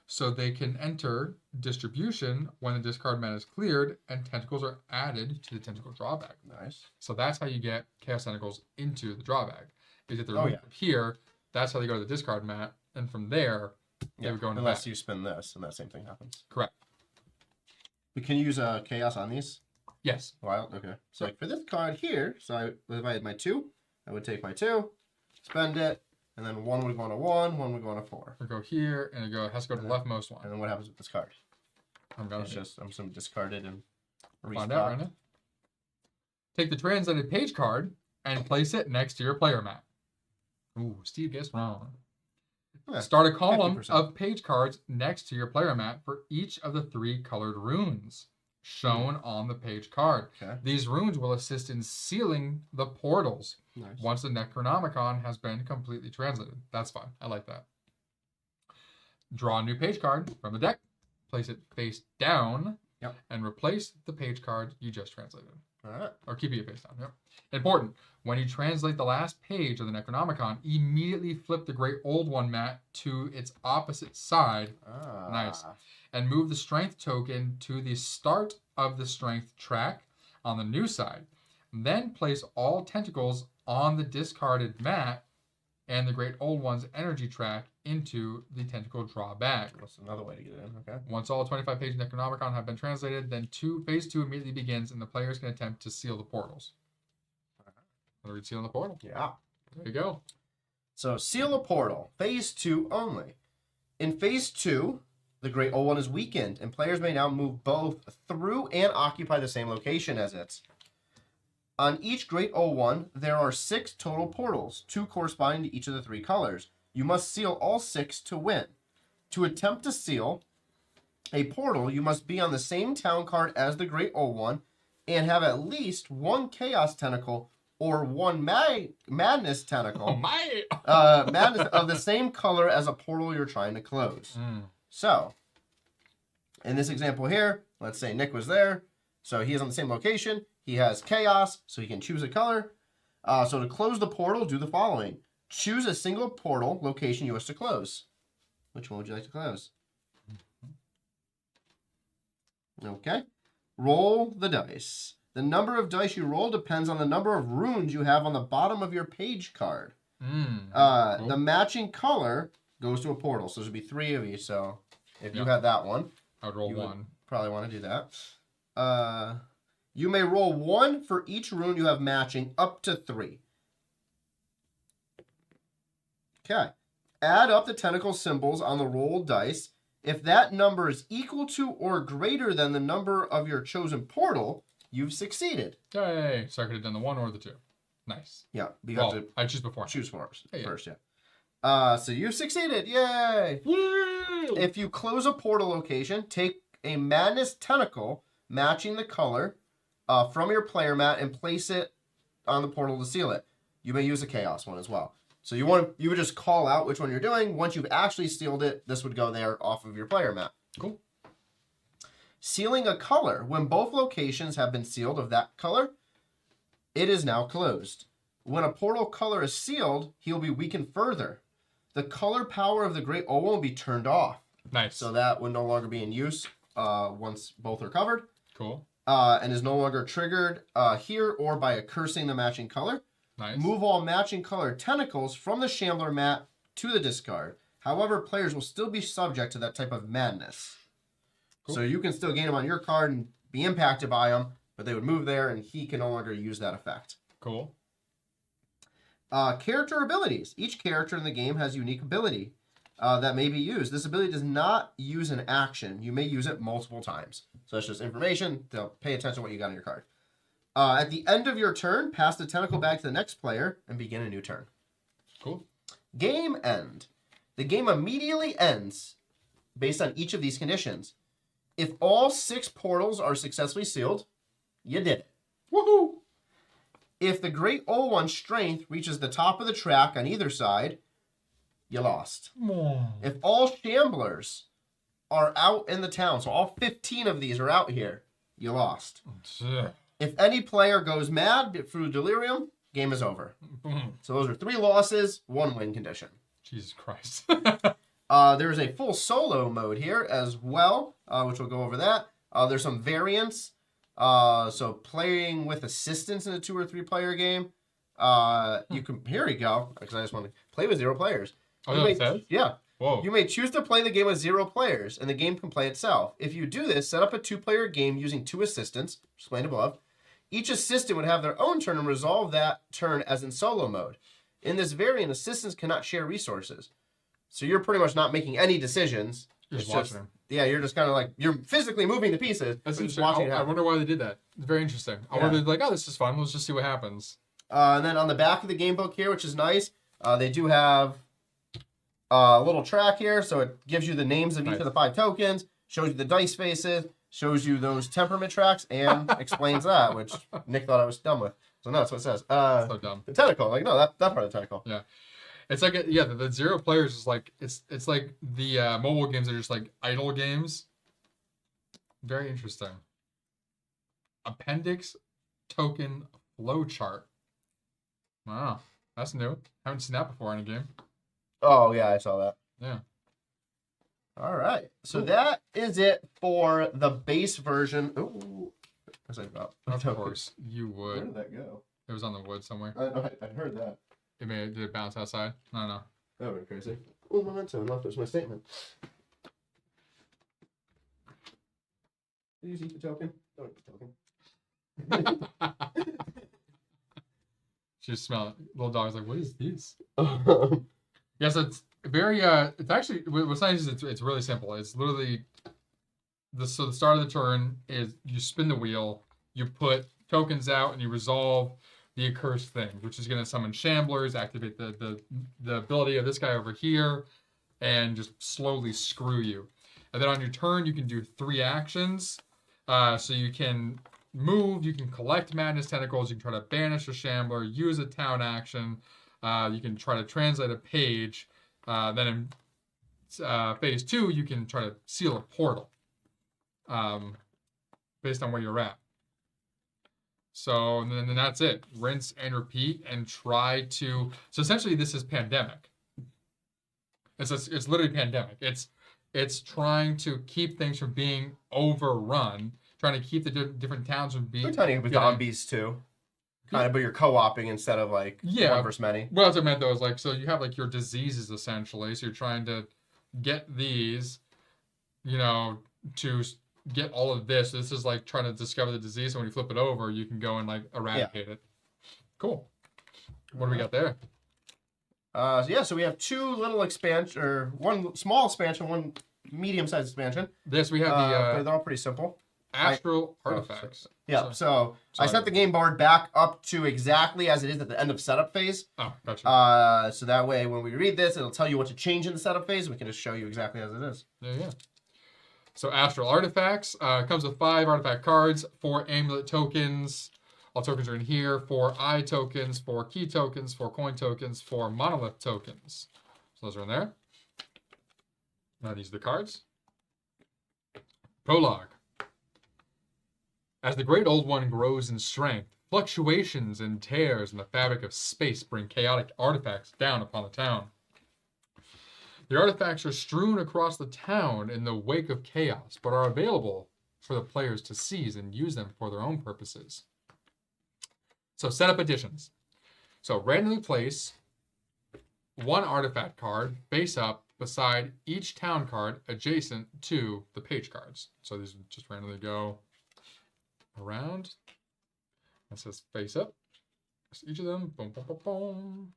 so they can enter distribution when the discard mat is cleared and tentacles are added to the tentacle drawbag. Nice. So that's how you get chaos tentacles into the drawbag. Is that they're Oh, here, that's how they go to the discard mat, and from there, they would go into unless that. you spin this, and that same thing happens. Correct. We can use chaos on these? Yes. Wild? Okay. So like for this card here, so if I had my 2, I would take my 2, spend it, and then 1 would go on a 1, 1 would go on a 4. We go here, and it has to go to the leftmost one. And then what happens with this card? I'm going It's just, I'm just going to discard it and find out right now. Take the translated page card and place it next to your player mat. Ooh, Steve gets wrong. Yeah, Start a column 50%. of page cards next to your player mat for each of the 3 colored runes shown on the page card. Okay. These runes will assist in sealing the portals Nice. once the Necronomicon has been completely translated. That's fun. I like that. Draw a new page card from the deck, place it face down, Yep. and replace the page card you just translated. All right. Or keep it face down. Yep. Important. When you translate the last page of the Necronomicon, immediately flip the Great Old One mat to its opposite side. Nice. And move the Strength token to the start of the Strength track on the new side. Then place all tentacles on the discarded mat and the Great Old One's energy track into the tentacle draw bag. That's another way to get it in. Okay. Once all 25 pages of Necronomicon have been translated, then phase 2 immediately begins and the players can attempt to seal the portals. Want to read sealing the portal? Yeah. There you go. So seal a portal. Phase 2 only. In phase 2, the Great Old One is weakened, and players may now move both through and occupy the same location as it. On each Great Old One, there are 6 total portals, 2 corresponding to each of the 3 colors. You must seal all 6 to win. To attempt to seal a portal, you must be on the same town card as the Great Old One and have at least 1 Chaos Tentacle or 1 Madness Tentacle. Oh my! Madness of the same color as a portal you're trying to close. So, in this example here, let's say Nick was there. So he is on the same location. He has Chaos, so he can choose a color. So to close the portal, do the following. Choose a single portal location you wish to close. Which one would you like to close? Okay. Roll the dice. The number of dice you roll depends on the number of runes you have on the bottom of your page card. Cool. The matching color goes to a portal. So there'll be 3 of you. So if you Yep. had that one, I would roll you would 1. probably want to do that. You may roll 1 for each rune you have matching up to 3. Okay. Add up the tentacle symbols on the rolled dice. If that number is equal to or greater than the number of your chosen portal, you've succeeded. Yay! So I could have done the 1 or the 2. Nice. Yeah, you Well, have to I choose before. choose first. Yeah. First, yeah. So you've succeeded. Yay! Woo! If you close a portal location, take a Madness Tentacle matching the color from your player mat and place it on the portal to seal it. You may use a Chaos one as well. So you would just call out which one you're doing. Once you've actually sealed it, this would go there off of your player mat. Cool. Sealing a color. When both locations have been sealed of that color, it is now closed. When a portal color is sealed, he will be weakened further. The color power of the Great Old One will be turned off. Nice. So that would no longer be in use once both are covered. Cool. And is no longer triggered here or by cursing the matching color. Nice. Move all matching colored tentacles from the Shambler mat to the discard. However, players will still be subject to that type of madness. Cool. So you can still gain them on your card and be impacted by them, but they would move there and he can no longer use that effect. Cool. Character abilities. Each character in the game has a unique ability that may be used. This ability does not use an action. You may use it multiple times. So it's just information. They'll pay attention to what you got on your card. At the end of your turn, pass the tentacle back to the next player and begin a new turn. Cool. Game end. The game immediately ends based on each of these conditions. If all 6 portals are successfully sealed, you did it. Woohoo! If the Great Old One's strength reaches the top of the track on either side, you lost. If all Shamblers are out in the town, so all 15 of these are out here, you lost. If any player goes mad through delirium, game is over. So those are 3 losses, 1 win condition. Jesus Christ. There's a full solo mode here as well, which we'll go over that. There's some variants. So playing with assistants in a 2 or 3 player game. You can, here we go, because I just want to play with 0 players. Oh, You that says? Yeah. Whoa. You may choose to play the game with 0 players, and the game can play itself. If you do this, set up a 2-player game using 2 assistants, explained above. Each assistant would have their own turn and resolve that turn as in solo mode. In this variant, assistants cannot share resources. So you're pretty much not making any decisions. You're just It's watching them. Yeah, you're just kind of like, you're physically moving the pieces. That's but just interesting. watching it I happen. wonder why they did that. It's very interesting. I Yeah. wonder, like, oh, this is fun. Let's just see what happens. And then on the back of the game book here, which is nice, They do have a little track here, so it gives you the names of each of the 5 tokens, shows you the dice faces, shows you those temperament tracks, and explains that, which Nick thought I was dumb with. So no, that's what it says. So dumb. The tentacle, like no, that part of the tentacle. Yeah. It's like the 0 players is like it's like the mobile games are just like idle games. Very interesting. Appendix token flowchart. Wow, that's new. Haven't seen that before in a game. Oh yeah, I saw that. Yeah. All right, so that is it for the base version. Ooh, what's that about? Of course, you would. Where did that go? It was on the wood somewhere. I heard that. Did it bounce outside? I don't know. That would be crazy. Oh, memento, and left was my statement. Did you eat the token? Don't eat the token. She just smelled it. Little dog's like, what is this? Yes, it's very. It's actually what's nice is it's really simple. It's literally the start of the turn is you spin the wheel, you put tokens out, and you resolve the accursed thing, which is going to summon shamblers, activate the ability of this guy over here, and just slowly screw you. And then on your turn, you can do 3 actions. So you can move, you can collect madness tentacles, you can try to banish a shambler, use a town action, you can try to translate a page. Then in phase 2, you can try to seal a portal based on where you're at. So and then that's it. Rinse and repeat and try to... So essentially this is Pandemic. It's literally Pandemic. It's trying to keep things from being overrun, trying to keep the different towns from being... We're trying with zombies too. Kind of, but you're co-oping instead of like one versus many. What else I meant though is like, so you have like your diseases essentially. So you're trying to get these, to get all of this. This is like trying to discover the disease. So when you flip it over, you can go and like eradicate it. Cool. What do we got there? So we have 2 little expansion, or 1 small expansion, 1 medium-sized expansion. Yes, we have they're all pretty simple. Astral artifacts. So I set the game board back up to exactly as it is at the end of setup phase. Oh, gotcha. So that way when we read this, it'll tell you what to change in the setup phase. We can just show you exactly as it is. Yeah. So Astral artifacts comes with 5 artifact cards, 4 amulet tokens. All tokens are in here. 4 eye tokens, 4 key tokens, 4 coin tokens, 4 monolith tokens. So those are in there. Now these are the cards. Prologue. As the Great Old One grows in strength, fluctuations and tears in the fabric of space bring chaotic artifacts down upon the town. The artifacts are strewn across the town in the wake of chaos, but are available for the players to seize and use them for their own purposes. So setup additions. So randomly place 1 artifact card face up beside each town card adjacent to the page cards. So these just randomly go around. It says face up. Just each of them. Boom, boom, boom, boom.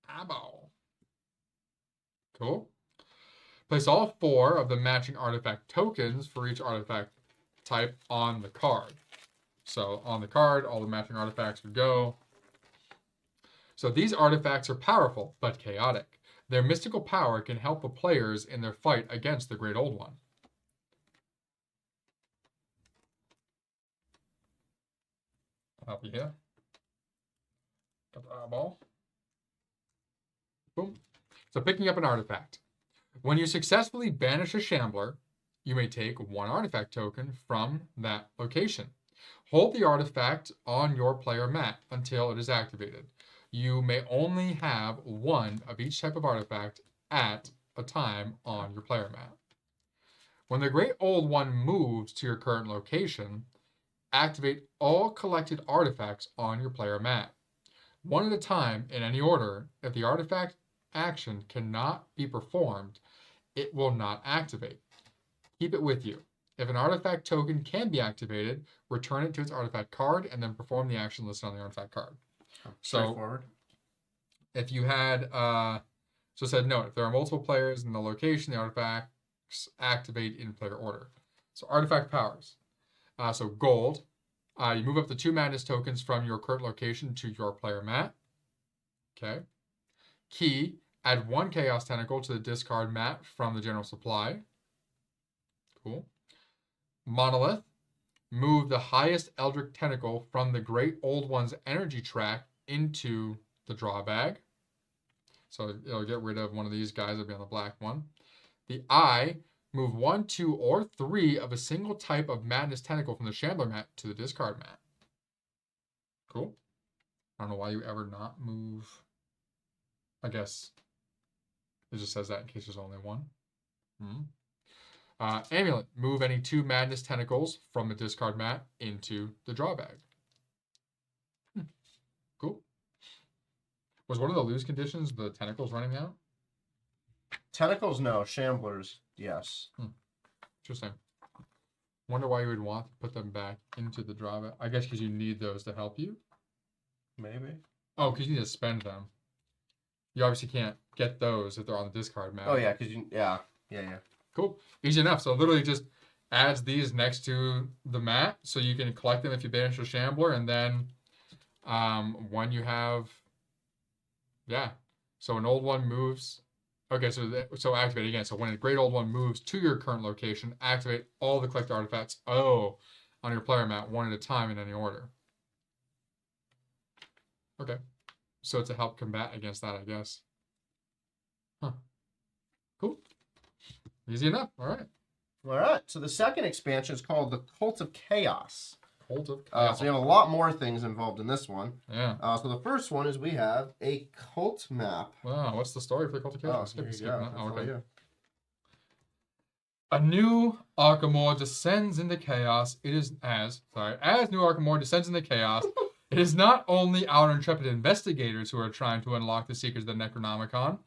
Eyeball. Cool. Place all 4 of the matching artifact tokens for each artifact type on the card. So on the card, all the matching artifacts would go. So these artifacts are powerful, but chaotic. Their mystical power can help the players in their fight against the Great Old One. I'll be here. Got the eyeball. Boom. So picking up an artifact. When you successfully banish a shambler, you may take 1 artifact token from that location. Hold the artifact on your player mat until it is activated. You may only have 1 of each type of artifact at a time on your player mat. When the Great Old One moves to your current location, activate all collected artifacts on your player mat. 1 at a time in any order. If the artifact action cannot be performed, it will not activate. Keep it with you. If an artifact token can be activated, return it to its artifact card and then perform the action listed on the artifact card. Straightforward. So if you had, so it said, note, if there are multiple players in the location, the artifacts activate in player order. So artifact powers. So gold, you move up to 2 madness tokens from your current location to your player mat. Okay. Key, add 1 Chaos Tentacle to the discard mat from the general supply. Cool. Monolith, move the highest Eldritch Tentacle from the Great Old One's energy track into the draw bag. So it'll get rid of one of these guys. It'll be on the black one. The Eye, move 1, 2, or 3 of a single type of Madness Tentacle from the Shambler mat to the discard mat. Cool. I don't know why you ever not move. I guess it just says that in case there's only one. Amulet, move any 2 Madness Tentacles from the discard mat into the draw bag. Cool. Was one of the lose conditions the tentacles running out? Tentacles, no. Shamblers, yes. Interesting. Wonder why you would want to put them back into the draw bag. I guess because you need those to help you. Maybe. Oh, because you need to spend them. You obviously can't get those if they're on the discard mat. Oh, yeah, because yeah. Cool. Easy enough. So literally just adds these next to the mat so you can collect them if you banish a Shambler. And then when you have... Yeah. So an old one moves... Okay, so activate again. So when a Great Old One moves to your current location, activate all the collected artifacts on your player mat one at a time in any order. Okay. So to help combat against that, I guess. Huh. Cool. Easy enough. All right. All right. So the second expansion is called the Cult of Chaos. Cult of Chaos. So we have a lot more things involved in this one. Yeah. So the first one is we have a cult map. Wow. What's the story for the Cult of Chaos? Here you go. Oh, okay. You. A new Arkhimor descends into chaos. As new Arkhimor descends into chaos, it is not only our intrepid investigators who are trying to unlock the secrets of the Necronomicon.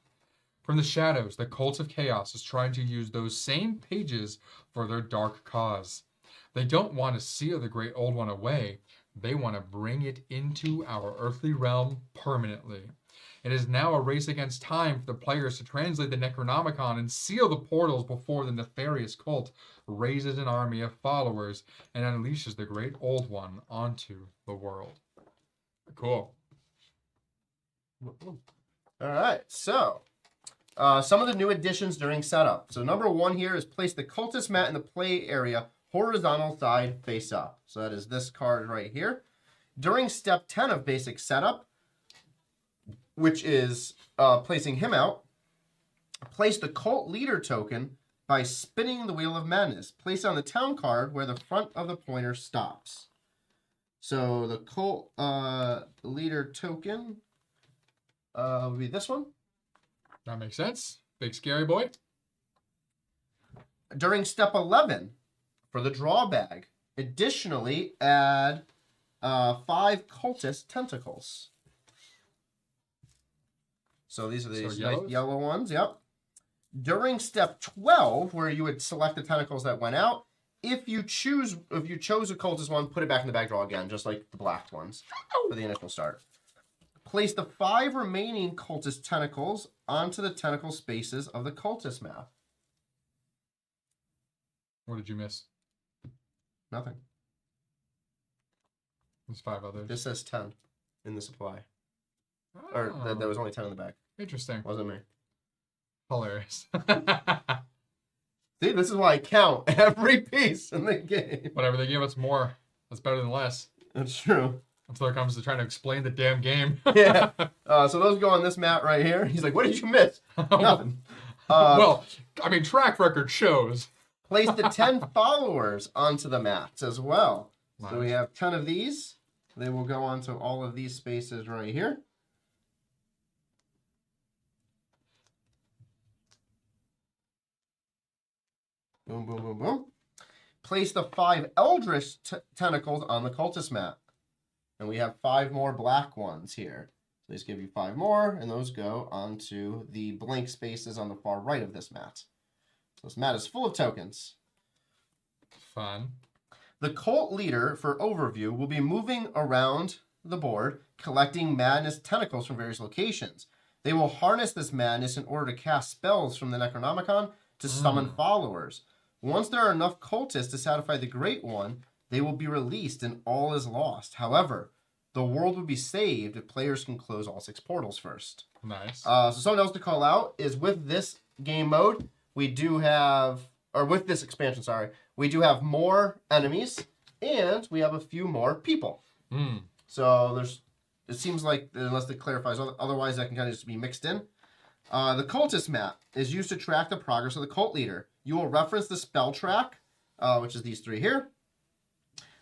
From the shadows, the Cult of Chaos is trying to use those same pages for their dark cause. They don't want to seal the Great Old One away. They want to bring it into our earthly realm permanently. It is now a race against time for the players to translate the Necronomicon and seal the portals before the nefarious cult raises an army of followers and unleashes the Great Old One onto the world. Cool. All right. So, some of the new additions during setup. So number 1 here is place the cultist mat in the play area horizontal side face up. So that is this card right here. During step 10 of basic setup, which is placing him out, place the cult leader token by spinning the Wheel of Madness. Place on the town card where the front of the pointer stops. So the cult leader token would be this one. That makes sense. Big scary boy. During step 11, for the draw bag, additionally add 5 cultist tentacles. So these are these nice yellow ones, yep. During step 12, where you would select the tentacles that went out, if you chose a cultist one, put it back in the bag draw again, just like the black ones for the initial start. Place the 5 remaining cultist tentacles onto the tentacle spaces of the cultist map. What did you miss? Nothing. There's 5 others. This says 10 in the supply. Or there was only 10 in the bag. Interesting. Wasn't me. Hilarious. See, this is why I count every piece in the game. Whatever, they give us more. That's better than less. That's true. Until it comes to trying to explain the damn game. Yeah. So those go on this mat right here. He's like, what did you miss? Nothing. Well, I mean, track record shows. Place the 10 followers onto the mats as well. Nice. So we have 10 of these. They will go onto all of these spaces right here. Boom, boom, boom, boom. Place the 5 Eldritch tentacles on the cultist mat. And we have 5 more black ones here. So these give you 5 more, and those go onto the blank spaces on the far right of this mat. So this mat is full of tokens. Fun. The cult leader, for overview, will be moving around the board, collecting madness tentacles from various locations. They will harness this madness in order to cast spells from the Necronomicon to summon followers. Once there are enough cultists to satisfy the Great One, they will be released and all is lost. However, The world would be saved if players can close all 6 portals first. Nice. So something else to call out is with this game mode, we do have, or with this expansion, sorry, we do have more enemies, and we have a few more people. So it seems like, unless it clarifies, otherwise that can kind of just be mixed in. The cultist map is used to track the progress of the cult leader. You will reference the spell track, which is these 3 here.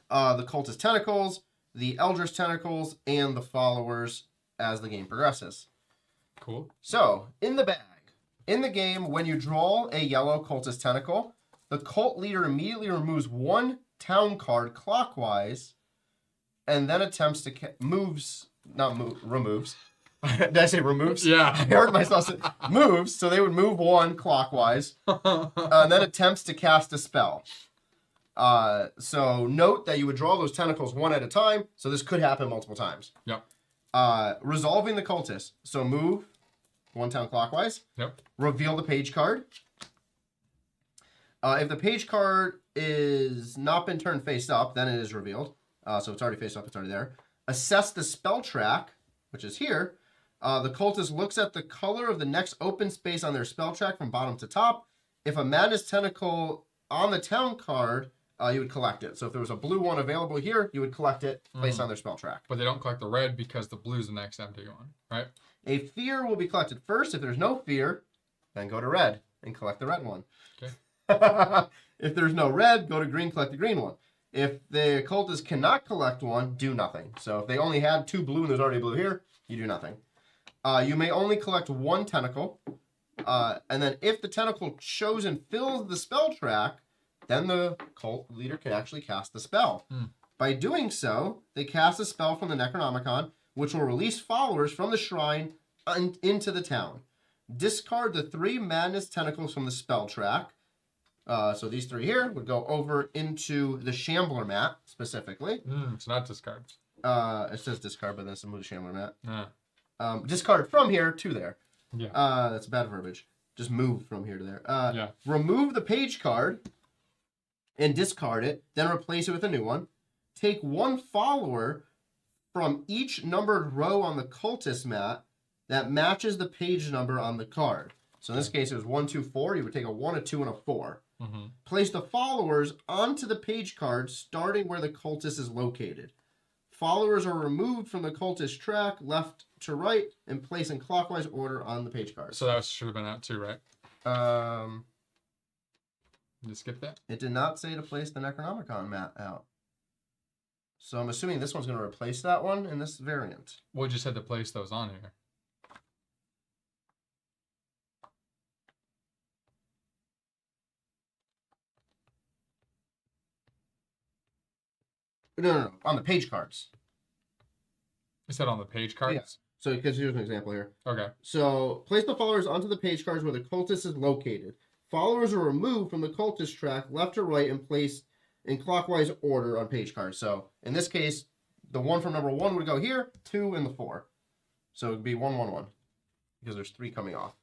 The cultist tentacles, the eldritch tentacles, and the followers as the game progresses. Cool. So, in the bag, in the game, when you draw a yellow cultist tentacle, the cult leader immediately removes 1 town card clockwise, and then attempts to removes. Did I say removes? Yeah. I heard myself say moves, so they would move 1 clockwise, and then attempts to cast a spell. So note that you would draw those tentacles 1 at a time, so this could happen multiple times. Yep. Resolving the cultist. So move 1 town clockwise. Yep. Reveal the page card. If the page card is not been turned face up, then it is revealed. So it's already face up, it's already there. Assess the spell track, which is here. The cultist looks at the color of the next open space on their spell track from bottom to top. If a madness tentacle on the town card, you would collect it. So if there was a blue one available here, you would collect it, place on their spell track. But they don't collect the red because the blue's the next empty one, right? A fear will be collected first. If there's no fear, then go to red and collect the red one. Okay. If there's no red, go to green, collect the green one. If the cultist cannot collect one, do nothing. So if they only had 2 blue and there's already blue here, you do nothing. You may only collect 1 tentacle. And then if the tentacle chosen fills the spell track, then the cult leader can actually cast the spell. By doing so, they cast a spell from the Necronomicon, which will release followers from the shrine into the town. Discard the 3 madness tentacles from the spell track. So these 3 here would go over into the Shambler mat, specifically. It's not discard. It says discard, but then it's move the Shambler mat. Yeah. Discard from here to there. Yeah. That's bad verbiage. Just move from here to there. Yeah. Remove the page card and discard it, then replace it with a new one. Take 1 follower from each numbered row on the cultist mat that matches the page number on the card. So in this case, it was 1, 2, 4. You would take a 1, a 2, and a 4. Place the followers onto the page card, starting where the cultist is located. Followers are removed from the cultist track, left to right, and placed in clockwise order on the page card. So that should have been out too, right? You skip that? It did not say to place the Necronomicon mat out. So I'm assuming this one's going to replace that one in this variant. Well, just had to place those on here. No. On the page cards. Is that on the page cards? Yeah. So, because here's an example here. Okay. So, place the followers onto the page cards where the cultist is located. Followers are removed from the cultist track, left to right, and placed in clockwise order on page cards. So, in this case, the 1 from number 1 would go here, 2 and the 4. So, it would be 1, 1, 1. Because there's 3 coming off.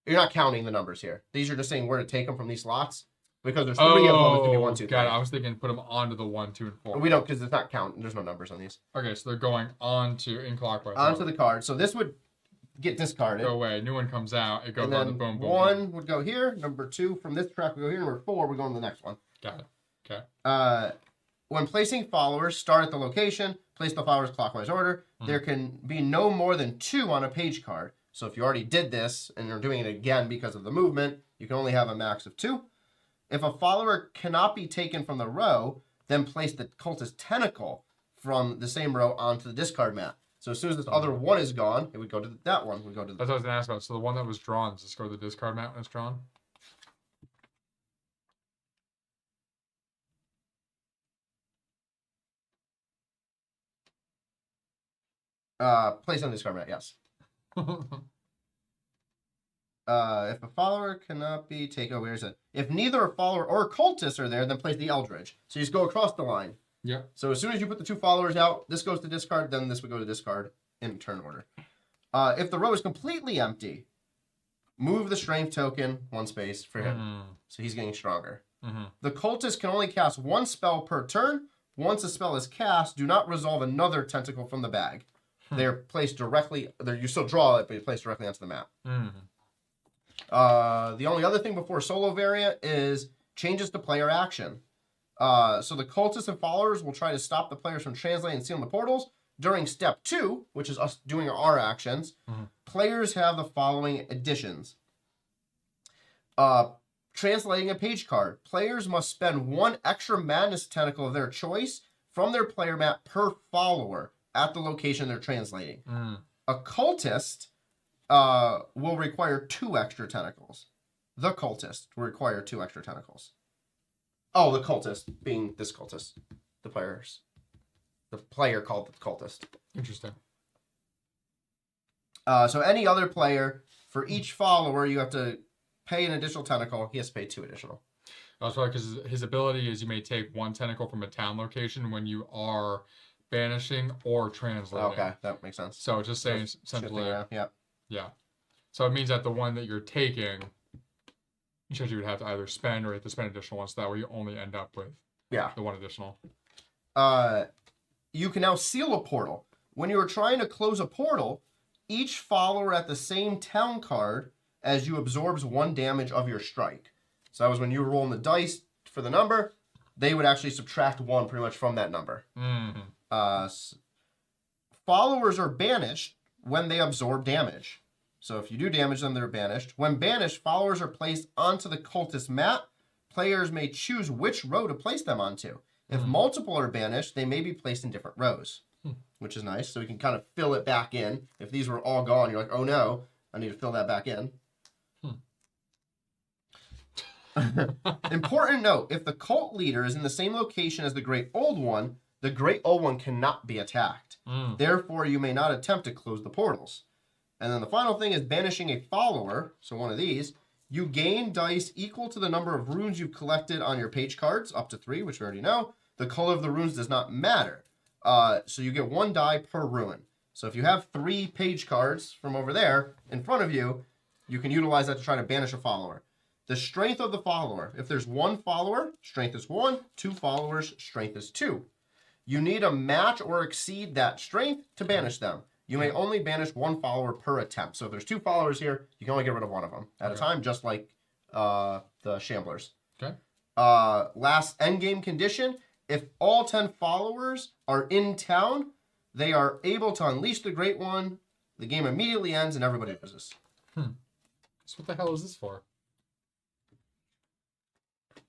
You're not counting the numbers here. These are just saying where to take them from these slots. Because there's 3 of them, it's going to be 1, 2, 3. Got it. I was thinking put them onto the 1, 2, and 4. We don't, because it's not counting. There's no numbers on these. Okay, so they're going onto in clockwise. Onto the card. So this would get discarded. Go away. New one comes out. It goes And on then the boom, boom. 1 would go here. Number 2 from this track would go here. Number 4 would go on the next one. Got it. Okay. When placing followers, start at the location. Place the followers clockwise order. There can be no more than 2 on a page card. So if you already did this and you're doing it again because of the movement, you can only have a max of 2. If a follower cannot be taken from the row, then place the cultist tentacle from the same row onto the discard mat. So as soon as this other one is gone, it would go to that one. Would go to the... That's what I was going to ask about. So the one that was drawn, does this go to the discard mat when it's drawn? Place on the discard mat, yes. If a follower cannot be taken... Oh, where is it? If neither a follower or a cultist are there, then place the Eldritch. So you just go across the line. Yeah. So as soon as you put the 2 followers out, this goes to discard, then this would go to discard in turn order. If the row is completely empty, move the strength token 1 space for him. So he's getting stronger. The cultist can only cast 1 spell per turn. Once a spell is cast, do not resolve another tentacle from the bag. They're placed directly. You still draw it, but you place directly onto the map. The only other thing before solo variant is changes to player action. So the cultists and followers will try to stop the players from translating and sealing the portals. During step 2, which is us doing our actions, players have the following additions. Translating a page card. Players must spend 1 extra madness tentacle of their choice from their player map per follower at the location they're translating. A cultist will require 2 extra tentacles. The cultist will require 2 extra tentacles. Oh, the cultist being this cultist. The players. The player called the cultist. Interesting. So any other player, for each follower, you have to pay an additional tentacle. He has to pay 2 additional. That's right, because his ability is you may take 1 tentacle from a town location when you are banishing or translating. Okay, that makes sense. So just saying simply, yeah. So it means that the one that you're taking, you would have to either spend or you have to spend additional ones. So that way you only end up with the 1 additional. You can now seal a portal. When you are trying to close a portal, each follower at the same town card as you absorbs 1 damage of your strike. So that was when you were rolling the dice for the number, they would actually subtract 1 pretty much from that number. Followers are banished when they absorb damage. So if you do damage them, they're banished. When banished, followers are placed onto the cultist map. Players may choose which row to place them onto. If multiple are banished, they may be placed in different rows, which is nice. So we can kind of fill it back in. If these were all gone, you're like, oh no, I need to fill that back in. Important note, if the cult leader is in the same location as the Great Old One, the Great Old One cannot be attacked. Therefore, you may not attempt to close the portals. And then the final thing is banishing a follower, so one of these. You gain dice equal to the number of runes you've collected on your page cards, up to 3, which we already know. The color of the runes does not matter. So you get 1 die per rune. So if you have 3 page cards from over there in front of you, you can utilize that to try to banish a follower. The strength of the follower. If there's 1 follower, strength is 1. 2 followers, strength is 2. You need to match or exceed that strength to banish them. You may only banish 1 follower per attempt. So if there's 2 followers here, you can only get rid of 1 of them at a time, just like the Shamblers. Okay. Last endgame condition. If all 10 followers are in town, they are able to unleash the Great One. The game immediately ends and everybody loses. So what the hell is this for?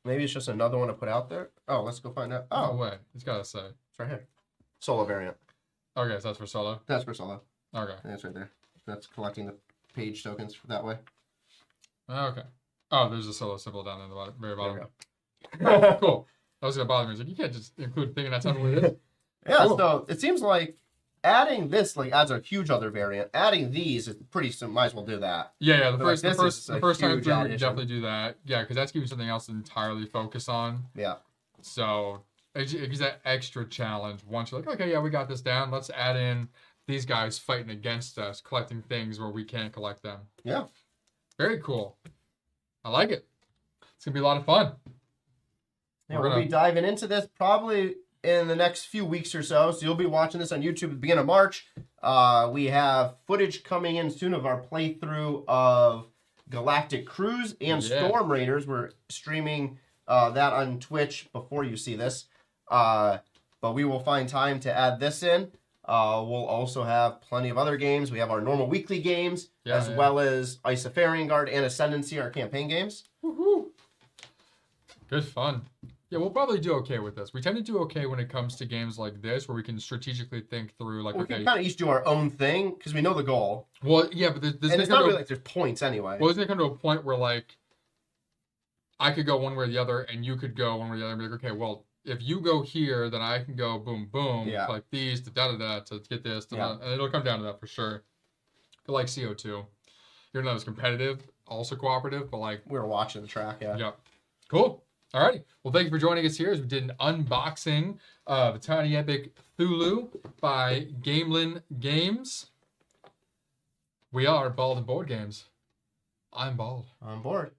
Maybe it's just another one to put out there. Oh, let's go find out. No way. It's got to say. It's right here. Solo variant. Okay, so that's for solo? That's for solo. Okay. That's right there. That's collecting the page tokens that way. Okay. Oh, there's a solo symbol down in the bottom, very bottom. There Cool. That was going to bother me. It's like, you can't just include a thing and that's not what it is. Yeah, Cool. So it seems like adding this adds a huge other variant. Adding these is pretty simple. Might as well do that. Yeah. The But, like, first time through, huge you addition. definitely do that. Yeah, because that's giving you something else to entirely focus on. Yeah. So it gives that extra challenge. Once you're like, okay, yeah, we got this down. Let's add in these guys fighting against us, collecting things where we can't collect them. Yeah. Very cool. I like it. It's going to be a lot of fun. Yeah, we'll be diving into this probably in the next few weeks or so. So you'll be watching this on YouTube at the beginning of March. We have footage coming in soon of our playthrough of Galactic Cruise and Storm Raiders. We're streaming that on Twitch before you see this. But we will find time to add this in. We'll also have plenty of other games. We have our normal weekly games, as well as Isofarian Guard and Ascendancy, our campaign games. Woohoo! Good fun. Yeah, we'll probably do okay with this. We tend to do okay when it comes to games like this, where we can strategically think through, like, we can kind of each do our own thing, because we know the goal. Well, yeah, but there's and it's not really like there's points anyway. Well, isn't it come to a point where, like, I could go one way or the other, and you could go one way or the other, and be like, okay, well, if you go here, then I can go boom, boom, like these, to da-da-da, to get this, and it'll come down to that for sure. But like CO2. Even though it's competitive, also cooperative, but like... We were watching the track, Yep. Cool. Alrighty. Well, thank you for joining us here as we did an unboxing of Tiny Epic Cthulhu by Gamelin Games. We are Bald and Board Games. I'm Bald. On board.